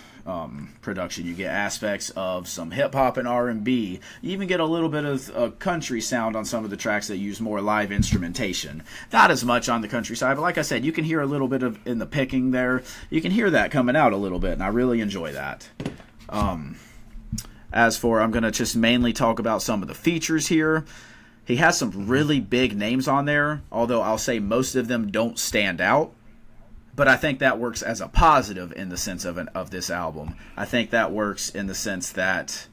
production. You get aspects of some hip-hop and R&B. You even get a little bit of a country sound on some of the tracks that use more live instrumentation. Not as much on the country side, but like I said, you can hear a little bit of in the picking there. You can hear that coming out a little bit, and I really enjoy that. As for, I'm going to just mainly talk about some of the features here. He has some really big names on there, although I'll say most of them don't stand out. But I think that works as a positive in the sense of this album. I think that works in the sense that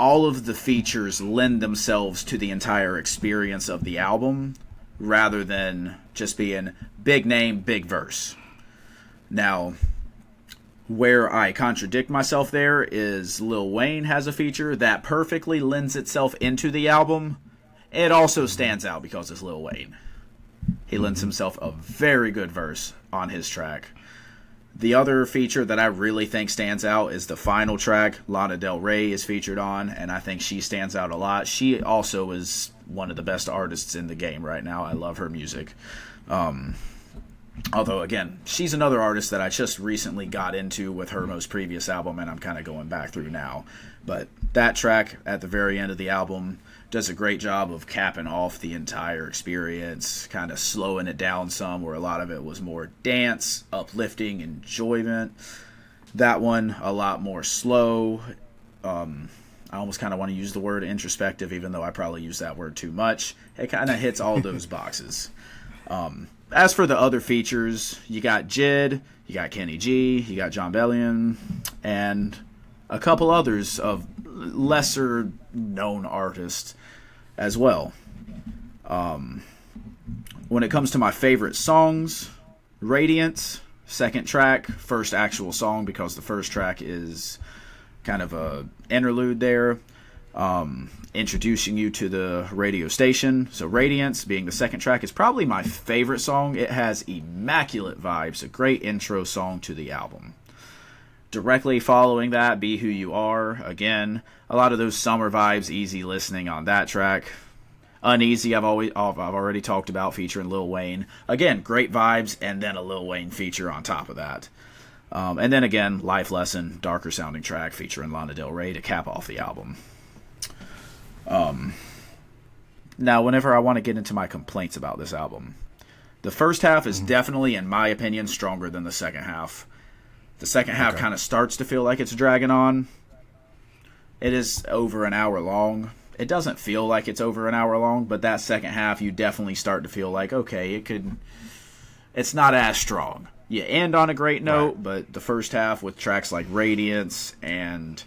all of the features lend themselves to the entire experience of the album rather than just being big name, big verse. Now, where I contradict myself there is Lil Wayne has a feature that perfectly lends itself into the album. It also stands out because it's Lil Wayne. He lends himself a very good verse on his track. The other feature that I really think stands out is the final track Lana Del Rey is featured on, and I think she stands out a lot. She also is one of the best artists in the game right now. I love her music. Although, again, she's another artist that I just recently got into with her most previous album, and I'm kind of going back through now. But that track at the very end of the album does a great job of capping off the entire experience, kind of slowing it down some, where a lot of it was more dance, uplifting, enjoyment. That one, a lot more slow. I almost kind of want to use the word introspective, even though I probably use that word too much. It kind of hits all those boxes. As for the other features, you got Jid, you got Kenny G, you got John Bellion, and a couple others of lesser known artists as well. When it comes to my favorite songs, Radiance, second track, first actual song, because the first track is kind of a interlude there, introducing you to the radio station. So Radiance, being the second track, is probably my favorite song. It has immaculate vibes, a great intro song to the album. Directly following that, Be Who You Are. Again, a lot of those summer vibes, easy listening on that track. Uneasy, I've already talked about, featuring Lil Wayne. Again, great vibes, and then a Lil Wayne feature on top of that. And then again, Life Lesson, darker sounding track featuring Lana Del Rey to cap off the album. Now, whenever I want to get into my complaints about this album, the first half is definitely, in my opinion, stronger than the second half. The second half kind of starts to feel like it's dragging on. It is over an hour long. It doesn't feel like it's over an hour long, but that second half, you definitely start to feel like, okay, it's not as strong. You end on a great note, but the first half with tracks like Radiance and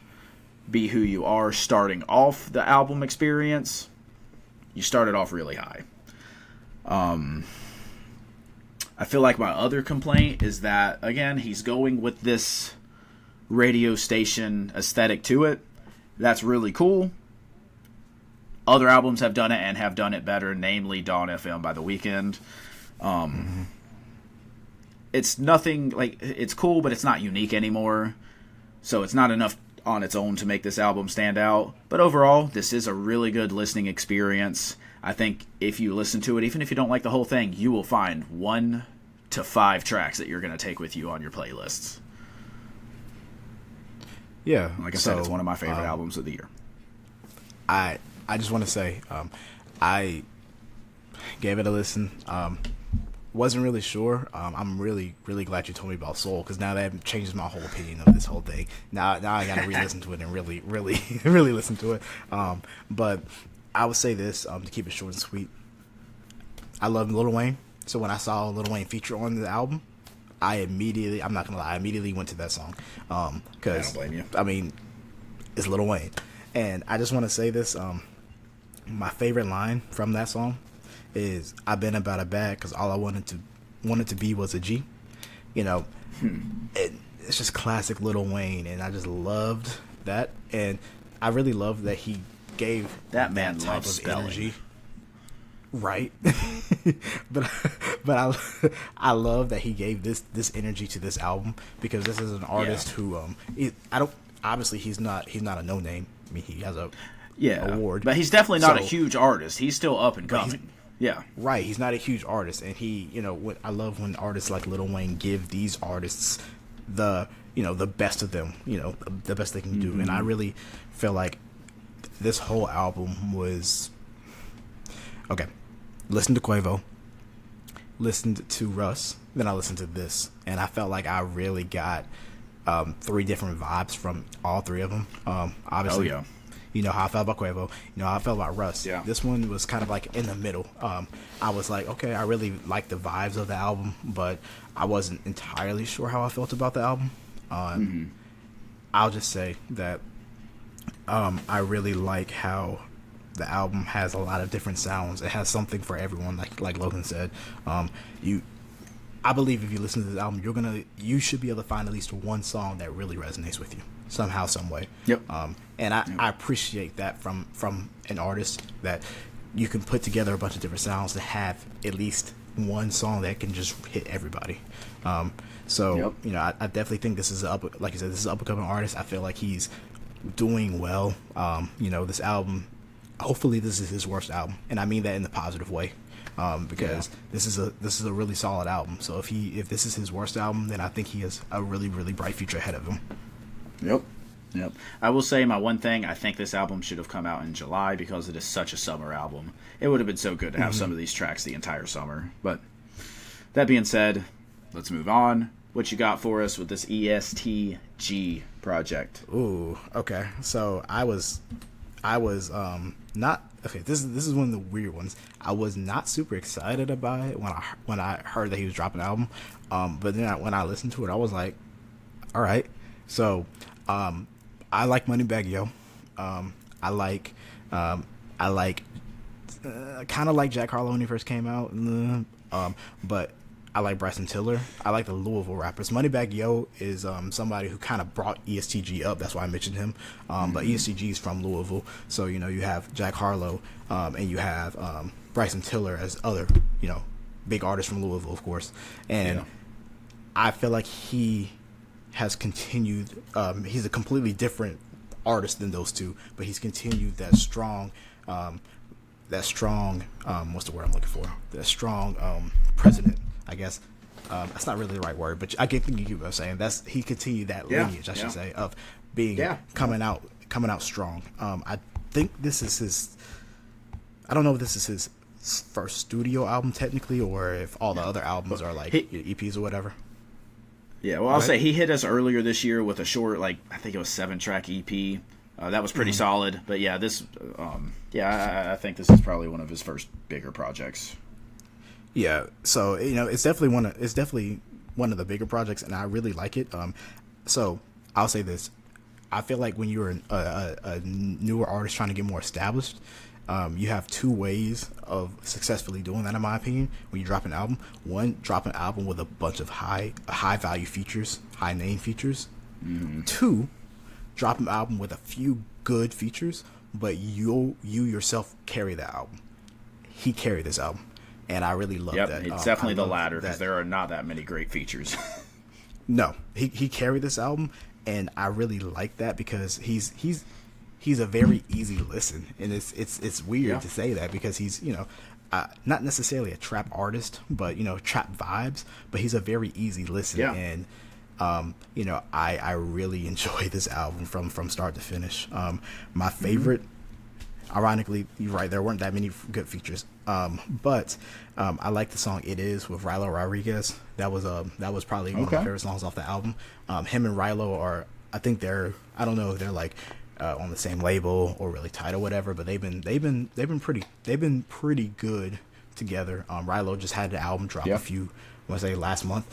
Be Who You Are starting off the album experience, you started off really high. I feel like my other complaint is that, again, he's going with this radio station aesthetic to it. That's really cool. Other albums have done it and have done it better, namely Dawn FM by The Weeknd. It's nothing, like, it's cool, but it's not unique anymore. So it's not enough on its own to make this album stand out. But overall, this is a really good listening experience. I think if you listen to it, even if you don't like the whole thing, you will find 1 to 5 tracks that you're going to take with you on your playlists. Yeah. Like I said, it's one of my favorite albums of the year. I just want to say, I gave it a listen. Wasn't really sure. I'm really, really glad you told me about Soul, because now that changes my whole opinion of this whole thing. Now I got to re-listen to it and really, really, really listen to it. But I would say this, to keep it short and sweet. I love Lil Wayne, so when I saw Lil Wayne feature on the album, I'm not gonna lie, I immediately went to that song. Because, I don't blame you. I mean, it's Lil Wayne. And I just want to say this, my favorite line from that song is, I've been about it bad because all I wanted to be was a G. You know, it's just classic Lil Wayne, and I just loved that. And I really love that he gave that man type loves of spelling. energy. Right. but I love that he gave this energy to this album, because this is an artist who obviously he's not a no name. I mean, he has a award, but he's definitely not a huge artist. He's still up and coming. Yeah, right. He's not a huge artist, and I love when artists like Lil Wayne give these artists the best of them, the best they can do. And I really feel like this whole album was okay. Listened to Quavo, listened to Russ, then I listened to this, and I felt like I really got 3 different vibes from all 3 of them. Obviously, you know how I felt about Quavo, you know how I felt about Russ. Yeah. This one was kind of like in the middle. I was like, okay, I really like the vibes of the album, but I wasn't entirely sure how I felt about the album. I'll just say that I really like how the album has a lot of different sounds. It has something for everyone, like Logan said. I believe if you listen to this album, you should be able to find at least one song that really resonates with you somehow, some way. Yep. And I appreciate that from an artist, that you can put together a bunch of different sounds to have at least one song that can just hit everybody. So Yep. you know, I definitely think this is like you said, this is an up and coming artist. I feel like he's doing well. You know, this album, hopefully this is his worst album, and I mean that in the positive way. Because this is a really solid album. So if this is his worst album, then I think he has a really, really bright future ahead of him. Yep. Yep. I will say my one thing, I think this album should have come out in July because it is such a summer album. It would have been so good to have some of these tracks the entire summer. But that being said, let's move on. What you got for us with this ESTG project? Ooh, okay. So I was not okay. This is one of the weird ones. I was not super excited about it when I heard that he was dropping an album. But then when I listened to it, I was like, all right. So, I like Moneybagg Yo. I like kind of like Jack Harlow when he first came out. But I like Bryson Tiller. I like the Louisville rappers. Moneybagg Yo is somebody who kind of brought ESTG up. That's why I mentioned him. But ESTG is from Louisville. So, you know, you have Jack Harlow and you have Bryson Tiller as other, you know, big artists from Louisville, of course. And I feel like he has continued. He's a completely different artist than those two, but he's continued that strong what's the word I'm looking for? That strong president, I guess. That's not really the right word, but I think you get what I'm saying. He continued that lineage, I should say, of being coming out strong. I think this is his. I don't know if this is his first studio album technically, or if all the other albums are like EPs or whatever. Yeah, well, I'll say he hit us earlier this year with a short, like, I think it was 7-track EP. That was pretty solid. But yeah, this, I think this is probably one of his first bigger projects. Yeah, so you know, it's definitely one of the bigger projects, and I really like it. So I'll say this: I feel like when you're a newer artist trying to get more established, you have two ways of successfully doing that, in my opinion. When you drop an album, one, drop an album with a bunch of high value features, high name features. Two, drop an album with a few good features, but you yourself carry that album. He carried this album, and I really love that. It's definitely the latter, because there are not that many great features. No, he carried this album, and I really like that because he's a very easy listen, and it's weird to say that because he's, you know, not necessarily a trap artist, but, you know, trap vibes, but he's a very easy listen, and you know, I really enjoy this album from start to finish. My favorite, ironically, you're right, there weren't that many good features, but I like the song "It Is" with Rilo Rodriguez. That was probably one of my favorite songs off the album. Him and Rilo are, I think I don't know if they're like on the same label or really tight or whatever, but they've been pretty good together. Rilo just had the album drop last month.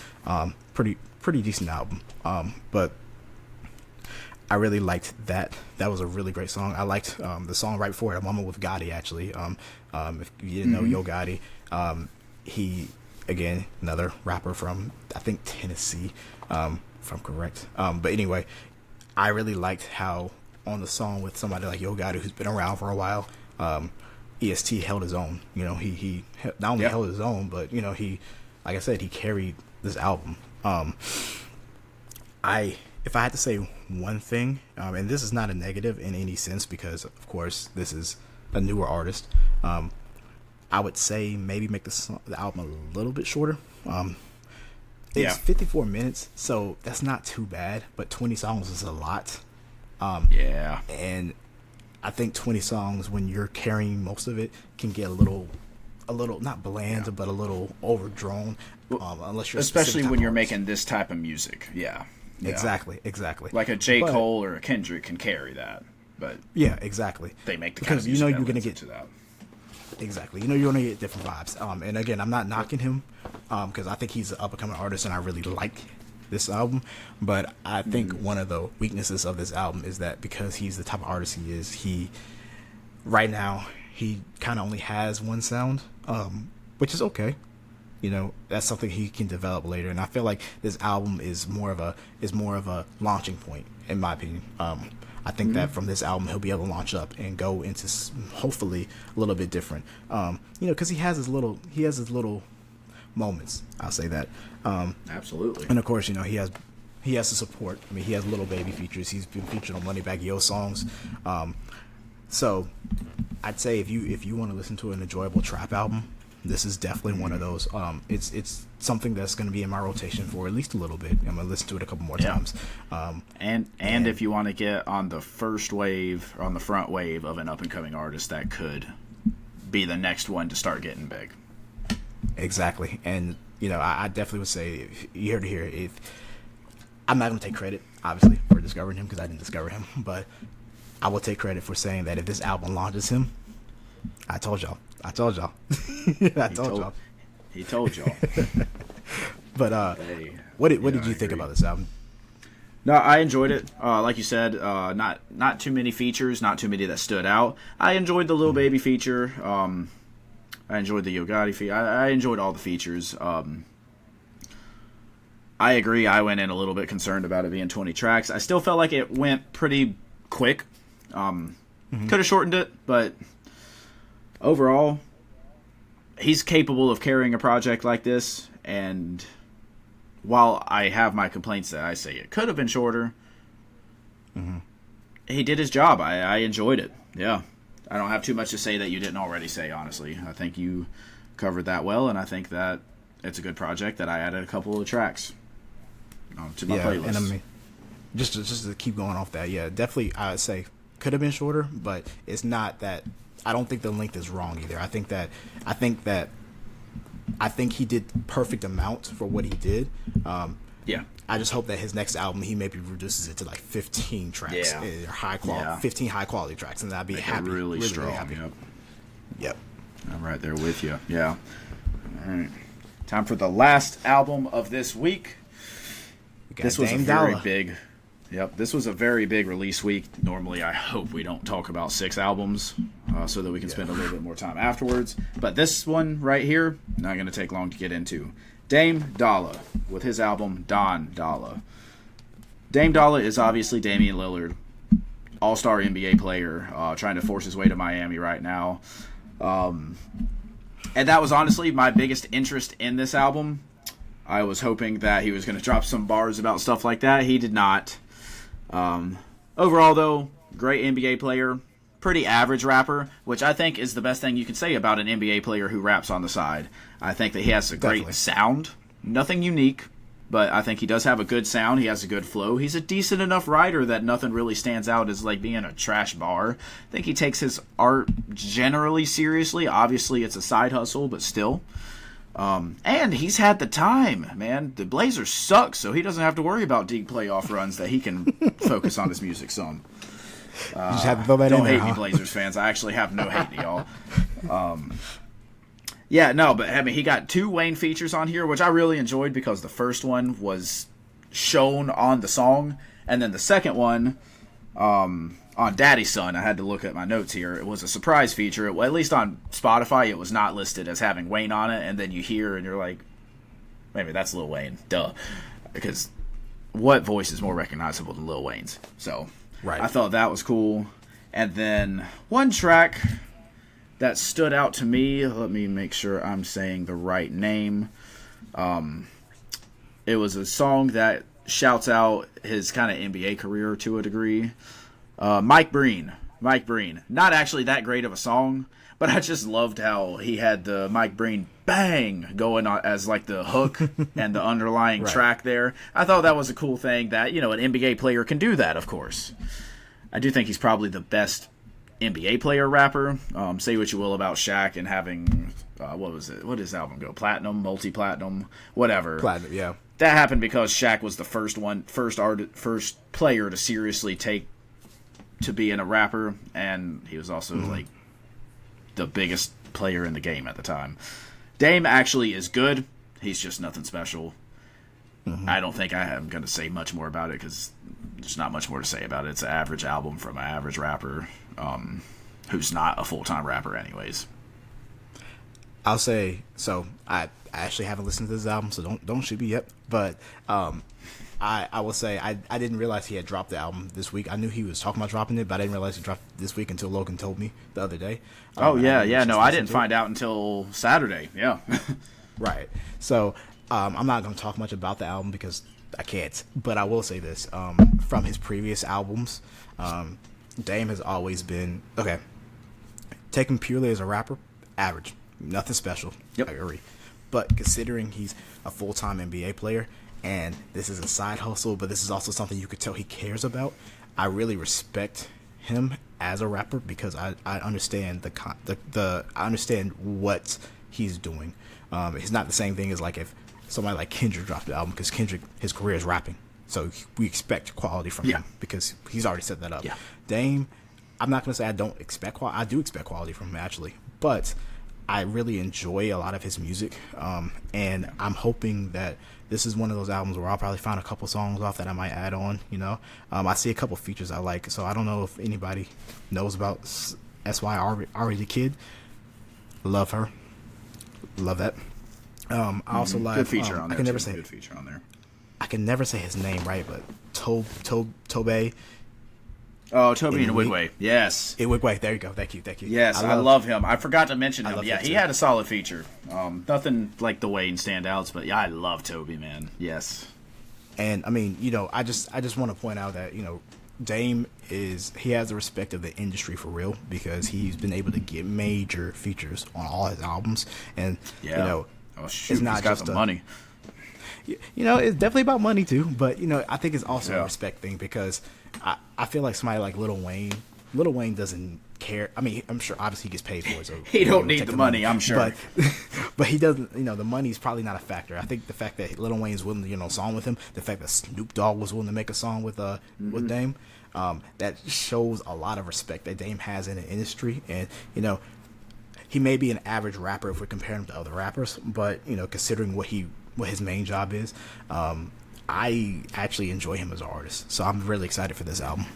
Pretty decent album. But I really liked that. That was a really great song. I liked the song right before it, "A Moment with Gotti," actually. If you didn't know Yo Gotti, he, again, another rapper from, I think, Tennessee, if I'm correct. But anyway, I really liked how on the song with somebody like Yo Gotti, who's been around for a while, EST held his own. You know, he not only held his own, but, you know, he, like I said, he carried this album. If I had to say one thing, and this is not a negative in any sense because, of course, this is a newer artist, I would say maybe make the album a little bit shorter. It's 54 minutes, so that's not too bad, but 20 songs is a lot. And I think 20 songs, when you're carrying most of it, can get a little not bland, but a little overdrawn. Unless you're especially when you're making this type of music. Exactly. Like a J. Cole or a Kendrick can carry that, but exactly. They make the because kind of music you know you're gonna get to that. Exactly. You know you're gonna get different vibes. And again, I'm not knocking him because I think he's an up and coming artist, and I really like this album. But I think one of the weaknesses of this album is that because he's the type of artist he is, right now he kind of only has one sound, which is okay. You know, that's something he can develop later, and I feel like this album is more of a launching point, in my opinion. I think that from this album he'll be able to launch up and go into hopefully a little bit different. You know, because he has his little moments. I'll say that. Absolutely. And of course, you know, he has the support. I mean, he has Little Baby features. He's been featured on Moneybagg Yo songs. So I'd say if you want to listen to an enjoyable trap album, this is definitely one of those. It's something that's going to be in my rotation for at least a little bit. I'm going to listen to it a couple more times. And if you want to get on the first wave, or on the front wave of an up and coming artist that could be the next one to start getting big. Exactly. And you know, I definitely would say, year to year, if I'm not going to take credit, obviously, for discovering him because I didn't discover him, but I will take credit for saying that if this album launches him, I told y'all. I told y'all. He told y'all. But what did you think about this album? No, I enjoyed it. Like you said, not too many features, not too many that stood out. I enjoyed the Lil Baby feature. I enjoyed the Yo Gotti feature. I enjoyed all the features. I agree. I went in a little bit concerned about it being 20 tracks. I still felt like it went pretty quick. Could have shortened it, but overall, he's capable of carrying a project like this. And while I have my complaints that I say it could have been shorter, he did his job. I enjoyed it. Yeah. I don't have too much to say that you didn't already say, honestly. I think you covered that well, and I think that it's a good project that I added a couple of tracks to my playlist. And I mean, just to keep going off that, yeah, definitely I would say could have been shorter, but it's not that. I don't think the length is wrong either. I think he did perfect amount for what he did. Yeah. I just hope that his next album he maybe reduces it to like 15 tracks, high quality, 15 high quality tracks, and I'd be happy. Really strong. Really happy. Yep. I'm right there with you. Yeah. All right. Time for the last album of this week. This was a very big. Yep, this was a very big release week. Normally, I hope we don't talk about 6 albums so that we can spend a little bit more time afterwards. But this one right here, not going to take long to get into. Dame Dolla with his album Don Dolla. Dame Dolla is obviously Damian Lillard, all-star NBA player, trying to force his way to Miami right now. And that was honestly my biggest interest in this album. I was hoping that he was going to drop some bars about stuff like that. He did not. Overall, though, great NBA player, pretty average rapper, which I think is the best thing you can say about an NBA player who raps on the side. I think that he has a great sound. Nothing unique, but I think he does have a good sound. He has a good flow. He's a decent enough writer that nothing really stands out as like being a trash bar. I think he takes his art generally seriously. Obviously, it's a side hustle, but still. And he's had the time, man. The Blazers suck, so he doesn't have to worry about deep playoff runs that he can focus on his music some. Just have to throw that don't in there, hate me, Blazers fans. I actually have no hate to y'all. Yeah, no, but I mean, he got 2 Wayne features on here, which I really enjoyed because the first one was shown on the song, and then the second one, on Daddy's Son, I had to look at my notes here. It was a surprise feature. At least on Spotify, it was not listed as having Wayne on it. And then you hear and you're like, maybe that's Lil Wayne. Duh. Because what voice is more recognizable than Lil Wayne's? So right. I thought that was cool. And then one track that stood out to me, let me make sure I'm saying the right name. It was a song that shouts out his kind of NBA career to a degree. Mike Breen. Not actually that great of a song, but I just loved how he had the Mike Breen bang going on as like the hook and the underlying track there. I thought that was a cool thing that, you know, an NBA player can do that, of course. I do think he's probably the best NBA player rapper. Say what you will about Shaq and having, what was it? What did his album go? Platinum, multi-platinum, whatever. Platinum, yeah. That happened because Shaq was the first player to seriously take to being a rapper, and he was also like the biggest player in the game at the time. Dame actually is good. He's just nothing special. I don't think I am going to say much more about it because there's not much more to say about it. It's an average album from an average rapper who's not a full-time rapper anyways. I'll say, so I actually haven't listened to this album, so don't shoot me yet, but I will say I didn't realize he had dropped the album this week. I knew he was talking about dropping it, but I didn't realize he dropped it this week until Logan told me the other day. No, I didn't find out until Saturday. Yeah. Right. So I'm not going to talk much about the album because I can't. But I will say this: from his previous albums, Dame has always been okay. Taken purely as a rapper, average, nothing special. Yep. I agree. But considering he's a full-time NBA player and this is a side hustle, but this is also something you could tell he cares about, I really respect him as a rapper because I understand I understand what he's doing. It's not the same thing as like if somebody like Kendrick dropped the album, because Kendrick, his career is rapping, so we expect quality from him because he's already set that up. Yeah. Dame, I'm not gonna say I don't expect quality. I do expect quality from him actually, but I really enjoy a lot of his music, and I'm hoping that this is one of those albums where I'll probably find a couple songs off that I might add on. You know, I see a couple features I like, so I don't know if anybody knows about SY Ari the Kid. Love her, love that. I also like good feature on there. I can never say good feature on there. I can never say his name right, but Tobe. Oh, Toby Nwigwe. Yes. Nwigwe. There you go. Thank you. Yes, I love him. I forgot to mention him. Yeah, he too. had a solid feature. Nothing like the Wayne standouts, but yeah, I love Toby, man. Yes. And I mean, you know, I just want to point out that, you know, Dame he has the respect of the industry for real, because he's been able to get major features on all his albums, and you know, it's not just some money. You know, it's definitely about money too, but you know, I think it's also a respect thing, because I feel like somebody like Lil Wayne doesn't care. I mean, I'm sure obviously he gets paid for it, so he don't need the money, I'm sure. But he doesn't, you know, the money's probably not a factor. I think the fact that Lil Wayne's willing to, you know, song with him, the fact that Snoop Dogg was willing to make a song with Dame, that shows a lot of respect that Dame has in the industry. And, you know, he may be an average rapper if we compare him to other rappers, but, you know, considering what his main job is, I actually enjoy him as an artist. So I'm really excited for this album.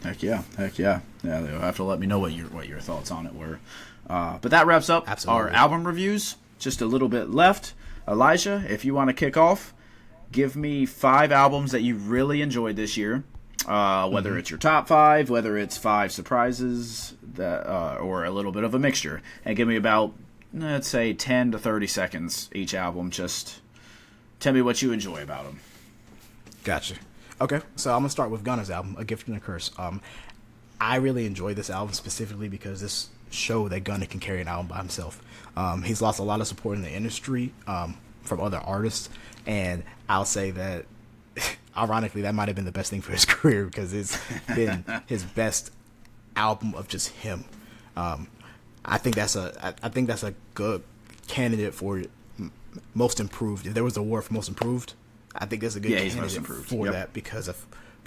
Heck yeah. Yeah, they'll have to let me know what your thoughts on it were. But that wraps up our album reviews. Just a little bit left. Elijah, if you want to kick off, give me 5 albums that you really enjoyed this year. Whether it's your top 5, whether it's 5 surprises, or a little bit of a mixture. And give me about, let's say, 10 to 30 seconds each album. Just tell me what you enjoy about them. Gotcha. Okay, so I'm going to start with Gunna's album, A Gift and a Curse. I really enjoy this album specifically because this showed that Gunna can carry an album by himself. He's lost a lot of support in the industry from other artists, and I'll say that, ironically, that might have been the best thing for his career, because it's been his best album of just him. I think that's a good candidate for most improved. If there was an award for most improved, I think that's a good candidate for that, because of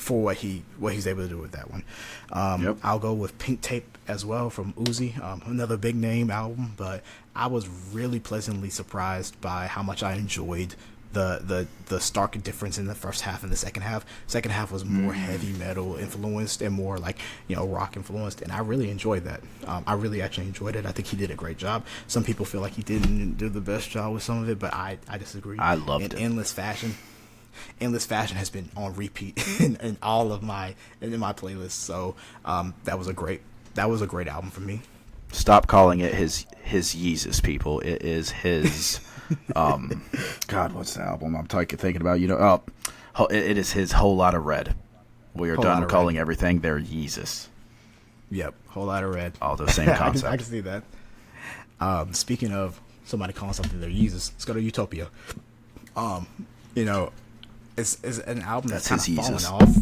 what he's able to do with that one. I'll go with Pink Tape as well from Uzi, another big name album, but I was really pleasantly surprised by how much I enjoyed the stark difference in the first half and the second half. Second half was more heavy metal influenced and more like, you know, rock influenced, and I really enjoyed that. I really actually enjoyed it. I think he did a great job. Some people feel like he didn't do the best job with some of it, but I disagree. I loved it. Endless Fashion has been on repeat in all of my playlists. So that was a great album for me. Stop calling it his Yeezus, people. It is his God, what's the album I'm thinking about? You know, it is his Whole Lot of Red. We are done calling everything their Yeezus. Yep, Whole Lot of Red. All the same concept. I can see that. Speaking of somebody calling something their Yeezus, let's go to Utopia. You know, it's an album that's kind of fallen off.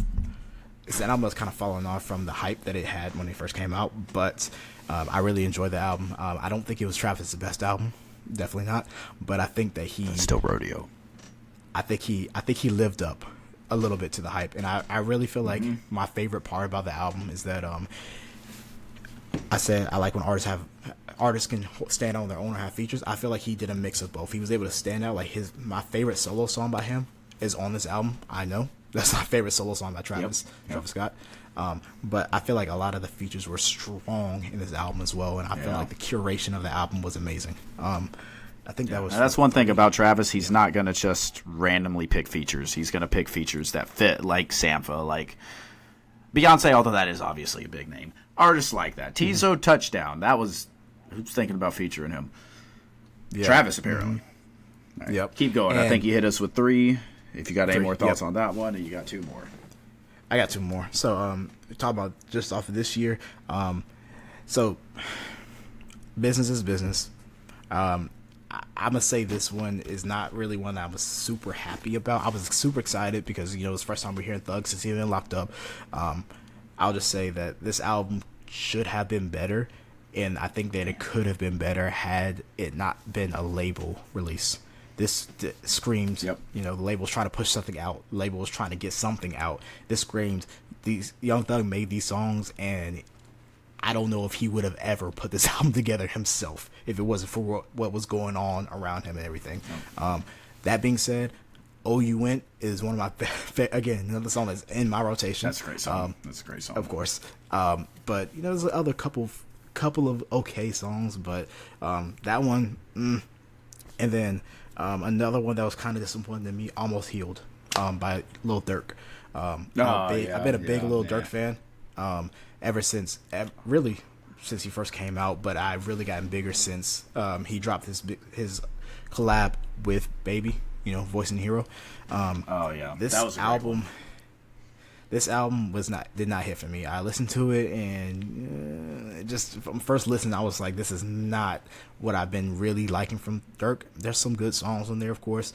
It's an album that's kind of fallen off from the hype that it had when it first came out, but I really enjoyed the album. I don't think it was Travis' best album, definitely not. But I think that That's still Rodeo. I think he lived up a little bit to the hype, and I really feel like my favorite part about the album is that I said I like when artists can stand on their own or have features. I feel like he did a mix of both. He was able to stand out. Like my favorite solo song by him is on this album. I know that's my favorite solo song by Travis Scott. But I feel like a lot of the features were strong in this album as well, and I feel like the curation of the album was amazing. I think that's one thing about Travis. He's not going to just randomly pick features. He's going to pick features that fit, like Sampha, like Beyonce, although that is obviously a big name. Artists like that. Tizo Touchdown. That was, who's thinking about featuring him? Yeah. Travis, apparently. All right, Yep. keep going. I And think you hit us with 3. If you got any 3, more thoughts yep. on that one, and you got 2 more. I got 2 more. So, talk about just off of this year. So, business is business. I'm gonna say this one is not really one I was super happy about. I was super excited because it's the first time we're hearing Thug since he's been locked up. I'll just say that this album should have been better, and I think that it could have been better had it not been a label release. This screams, Yep. the label's trying to push something out. The label was trying to get something out. This screams, these Young Thug made these songs, and I don't know if he would have ever put this album together himself if it wasn't for what was going on around him and everything. That being said, "Oh You Went" is one of my again, another song that's in my rotation. That's a great song. That's a great song. Of course. But there's other couple of okay songs, but that one, and then another one that was kind of disappointing to me, "Almost Healed," by Lil Durk. I've been a big Lil Durk fan ever since he first came out, but I've really gotten bigger since he dropped his collab with Baby, Voice and Hero. This that was a album. This album did not hit for me. I listened to it, and just from first listen, I was like, this is not what I've been really liking from Durk. There's some good songs on there, of course.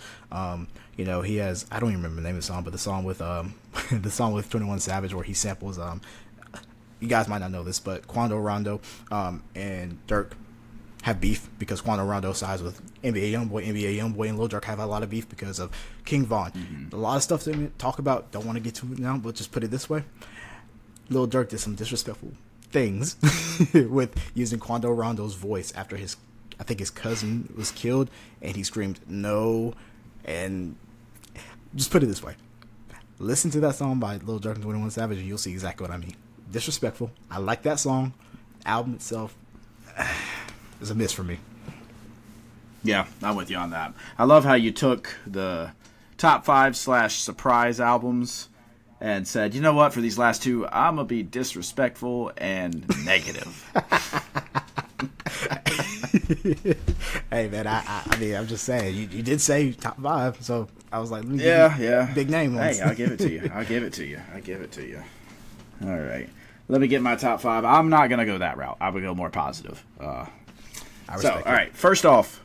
He has, I don't even remember the name of the song, but the song with the song with 21 Savage where he samples you guys might not know this, but Quando Rondo and Durk have beef because Quando Rondo sides with NBA Youngboy, and Lil Durk have a lot of beef because of King Von. Mm-hmm. A lot of stuff to talk about. Don't want to get to it now, but just put it this way: Lil Durk did some disrespectful things with using Quando Rondo's voice after I think his cousin was killed, and he screamed "No," and just put it this way: listen to that song by Lil Durk and 21 Savage, and you'll see exactly what I mean. Disrespectful. I like that song. Album itself is a miss for me. Yeah, I'm with you on that. I love how you took the top 5 / surprise albums and said, you know what, for these last 2, I'm going to be disrespectful and negative. Hey, man, I mean, I'm just saying, you did say top 5, so I was like, let me give you big name ones. Hey, I'll give it to you. All right. Let me get my top 5. I'm not going to go that route. I would go more positive. All right. First off,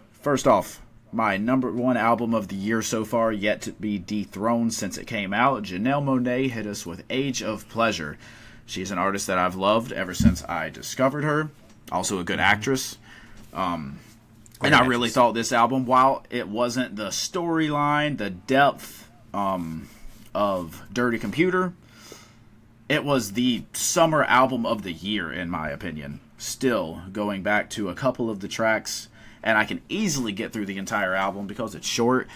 my number 1 album of the year so far, yet to be dethroned since it came out. Janelle Monáe hit us with Age of Pleasure. She's an artist that I've loved ever since I discovered her. Also a good actress. And I really thought this album, while it wasn't the storyline, the depth of Dirty Computer, it was the summer album of the year, in my opinion. Still, going back to a couple of the tracks, and I can easily get through the entire album because it's short.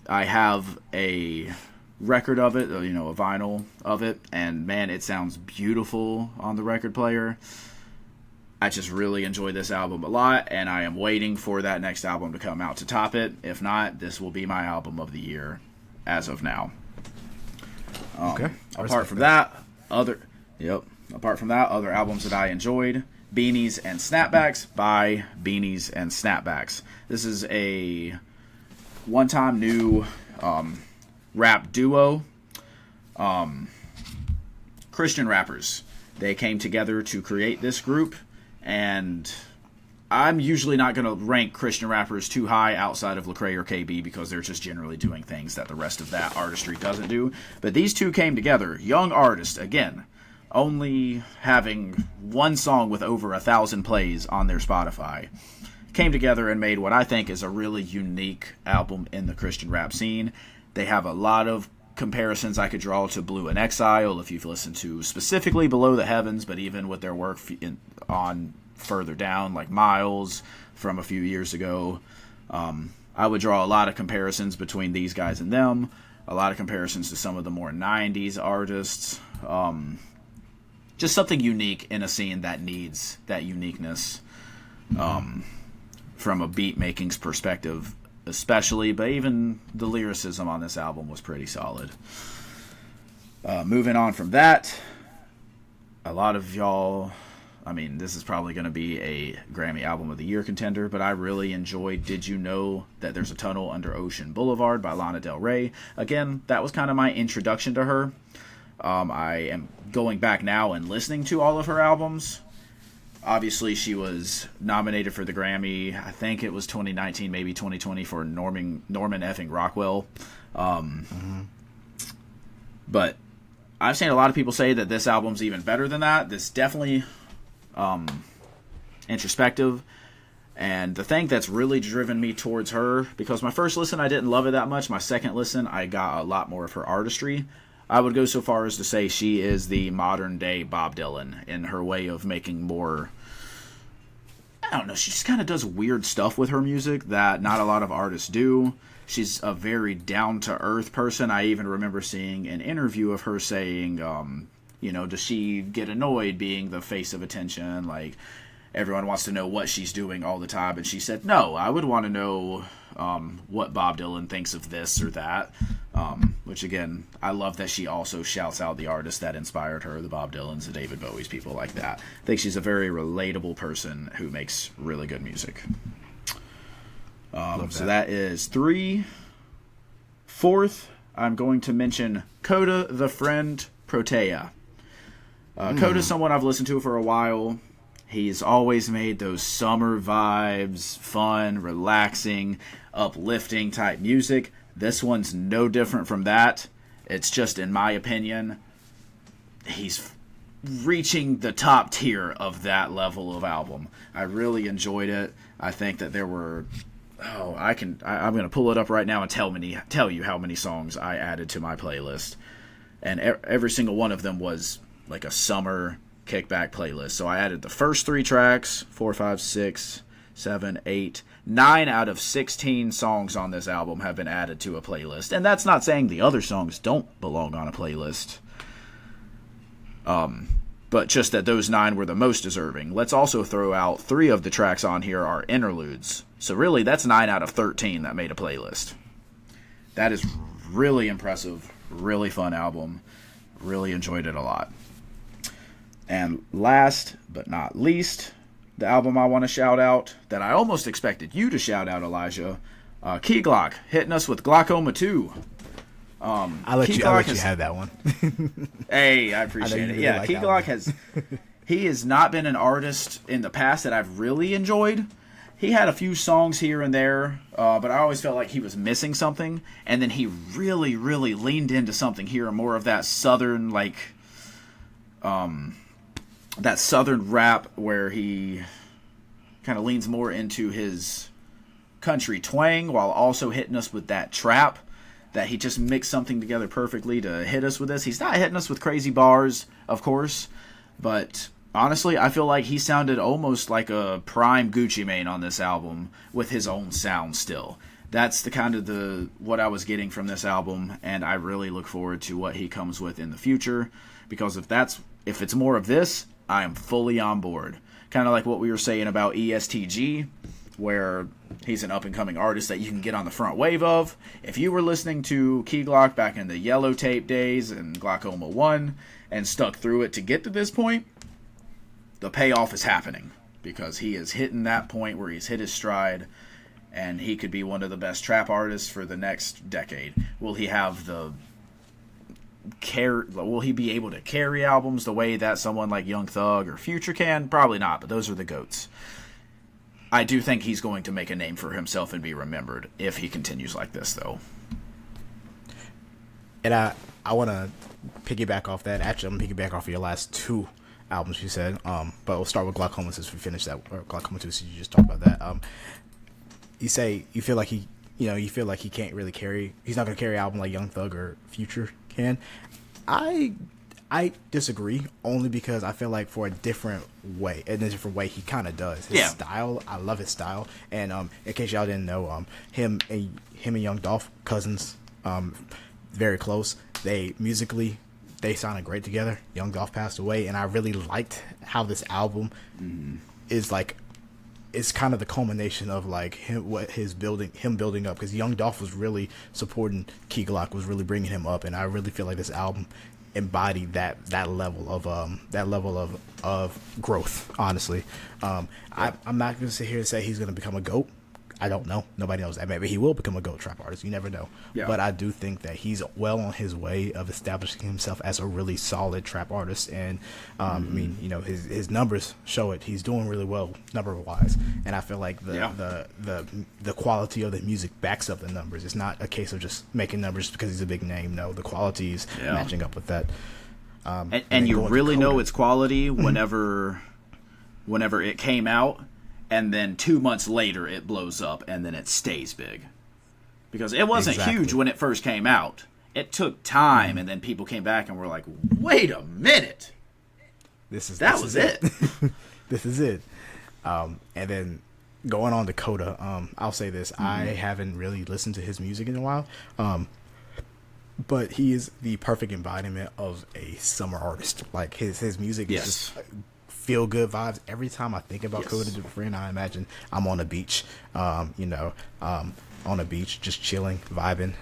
I have a record of it, a vinyl of it, and man, it sounds beautiful on the record player. I just really enjoy this album a lot, and I am waiting for that next album to come out to top it. If not, this will be my album of the year as of now. Okay. Apart from that, other albums that I enjoyed: Beanies and Snapbacks by Beanies and Snapbacks. This is a one-time new rap duo. Christian rappers. They came together to create this group, and I'm usually not going to rank Christian rappers too high outside of Lecrae or KB because they're just generally doing things that the rest of that artistry doesn't do. But these two came together, young artists, again, only having one song with over 1,000 plays on their Spotify, came together and made what I think is a really unique album in the Christian rap scene. They have a lot of comparisons I could draw to Blue in Exile if you've listened to specifically Below the Heavens, but even with their work on further down, like Miles from a few years ago. I would draw a lot of comparisons between these guys and them, a lot of comparisons to some of the more 90s artists. Just something unique in a scene that needs that uniqueness from a beat making's perspective especially, but even the lyricism on this album was pretty solid. Moving on from that, a lot of y'all I mean, this is probably going to be a Grammy Album of the Year contender, but I really enjoyed Did You Know That There's a Tunnel Under Ocean Boulevard by Lana Del Rey. Again, that was kind of my introduction to her. I am going back now and listening to all of her albums. Obviously, she was nominated for the Grammy, I think it was 2019, maybe 2020, for Norman effing Rockwell. But I've seen a lot of people say that this album's even better than that. This definitely introspective. And the thing that's really driven me towards her, because my first listen I didn't love it that much. My second listen I got a lot more of her artistry. I would go so far as to say she is the modern day Bob Dylan in her way of making more, I don't know, she just kind of does weird stuff with her music that not a lot of artists do. She's a very down-to-earth person. I even remember seeing an interview of her saying, does she get annoyed being the face of attention? Like, everyone wants to know what she's doing all the time. And she said, no, I would want to know what Bob Dylan thinks of this or that. Which, again, I love that she also shouts out the artists that inspired her, the Bob Dylans, the David Bowies, people like that. I think she's a very relatable person who makes really good music. So that is 3. 4th, I'm going to mention Coda the Friend Protea. Coda's someone I've listened to for a while. He's always made those summer vibes, fun, relaxing, uplifting type music. This one's no different from that. It's just, in my opinion, he's reaching the top tier of that level of album. I really enjoyed it. I think that there were... I'm going to pull it up right now and tell you how many songs I added to my playlist. And every single one of them was like a summer kickback playlist. So I added the first 3 tracks, 4, 5, 6, 7, 8, 9 out of 16 songs on this album have been added to a playlist. And that's not saying the other songs don't belong on a playlist. But just that those 9 were the most deserving. Let's also throw out 3 of the tracks on here are interludes. So really, that's 9 out of 13 that made a playlist. That is really impressive, really fun album. Really enjoyed it a lot. And last but not least, the album I want to shout out, that I almost expected you to shout out, Elijah, Key Glock, hitting us with Glaucoma 2. I'll let you have that one. Hey, I appreciate it. Yeah, Key Glock he has not been an artist in the past that I've really enjoyed. He had a few songs here and there, but I always felt like he was missing something. And then he really, really leaned into something here, more of that southern, that southern rap where he kind of leans more into his country twang while also hitting us with that trap. That he just mixed something together perfectly to hit us with this. He's not hitting us with crazy bars, of course, but honestly, I feel like he sounded almost like a prime Gucci Mane on this album with his own sound still. That's the kind of what I was getting from this album, and I really look forward to what he comes with in the future, because if it's more of this, I am fully on board. Kind of like what we were saying about ESTG, where he's an up-and-coming artist that you can get on the front wave of. If you were listening to Key Glock back in the Yellow Tape days and Glaucoma 1 and stuck through it to get to this point, the payoff is happening, because he is hitting that point where he's hit his stride, and he could be one of the best trap artists for the next decade. Will he be able to carry albums the way that someone like Young Thug or Future can? Probably not, but those are the GOATs. I do think he's going to make a name for himself and be remembered if he continues like this, though. And I want to piggyback off that. Actually, I'm going to piggyback off of your last 2 albums you said. But we'll start with Glaucoma since we finished that. Or Glaucoma 2, since you just talked about that. You say you feel like he can't really carry. He's not going to carry an album like Young Thug or Future can. I disagree, only because I feel like in a different way, he kind of does. His style, I love his style. And in case y'all didn't know, him and Young Dolph, cousins, very close. They sounded great together. Young Dolph passed away, and I really liked how this album is like. It's kind of the culmination of like him building up, because Young Dolph was really supporting Key Glock, was really bringing him up, and I really feel like this album embody that level of growth. Honestly, I'm not gonna sit here and say he's gonna become a GOAT. I don't know. Nobody knows that. Maybe he will become a GOAT trap artist. You never know. Yeah. But I do think that he's well on his way of establishing himself as a really solid trap artist. And, I mean, you know, his numbers show it. He's doing really well number-wise. And I feel like the quality of the music backs up the numbers. It's not a case of just making numbers because he's a big name. No, the quality is matching up with that. And you really know it's quality whenever it came out. And then 2 months later, it blows up, and then it stays big. Because it wasn't huge when it first came out. It took time, and then people came back and were like, wait a minute. That was it. This is it. And then going on to Coda, I'll say this. I haven't really listened to his music in a while. But he is the perfect embodiment of a summer artist. Like, his music is just feel good vibes. Every time I think about Coda the Friend, I imagine I'm on a beach, on a beach, just chilling, vibing,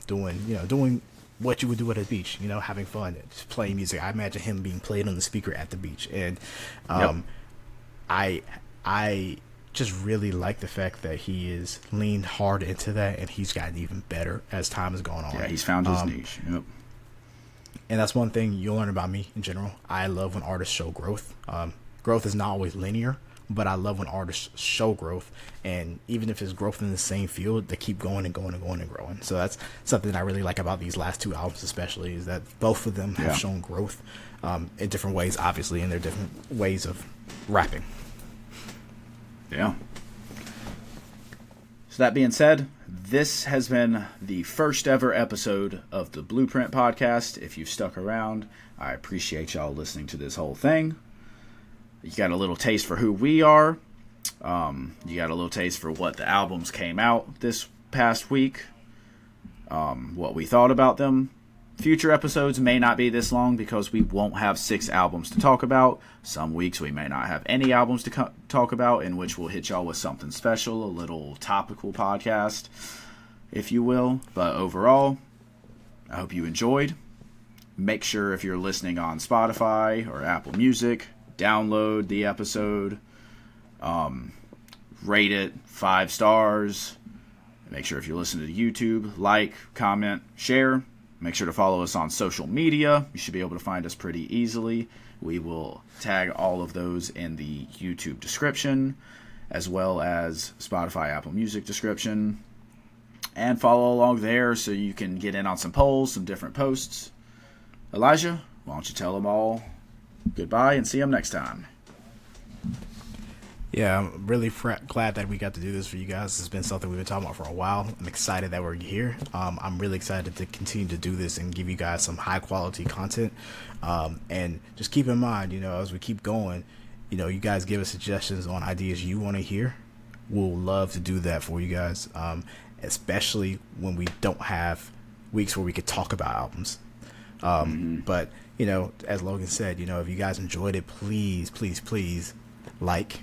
doing what you would do at a beach, you know, having fun, just playing music. I imagine him being played on the speaker at the beach. And I just really like the fact that he is leaned hard into that, and he's gotten even better as time has gone on. Yeah, he's found his niche. Yep. And that's one thing you'll learn about me in general. I love when artists show growth. Growth is not always linear, but I love when artists show growth. And even if it's growth in the same field, they keep going and going and going and growing. So that's something I really like about these last two albums especially, is that both of them have shown growth in different ways, obviously, in their different ways of rapping. Yeah. So that being said, this has been the first ever episode of the Blueprint Podcast. If you've stuck around, I appreciate y'all listening to this whole thing. You got a little taste for who we are. You got a little taste for what the albums came out this past week. What we thought about them. Future episodes may not be this long because we won't have 6 albums to talk about. Some weeks we may not have any albums to talk about, in which we'll hit y'all with something special, a little topical podcast, if you will. But overall, I hope you enjoyed. Make sure if you're listening on Spotify or Apple Music, download the episode, rate it 5 stars. Make sure if you're listening to YouTube, like, comment, share. Make sure to follow us on social media. You should be able to find us pretty easily. We will tag all of those in the YouTube description, as well as Spotify, Apple Music description. And follow along there so you can get in on some polls, some different posts. Elijah, why don't you tell them all goodbye and see them next time. Yeah, I'm really glad that we got to do this for you guys. It's been something we've been talking about for a while. I'm excited that we're here. I'm really excited to continue to do this and give you guys some high quality content. And just keep in mind, as we keep going, you guys give us suggestions on ideas you want to hear. We'll love to do that for you guys, especially when we don't have weeks where we could talk about albums. But, as Logan said, if you guys enjoyed it, please like,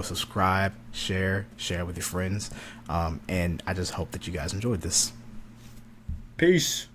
subscribe, share with your friends. And I just hope that you guys enjoyed this. Peace.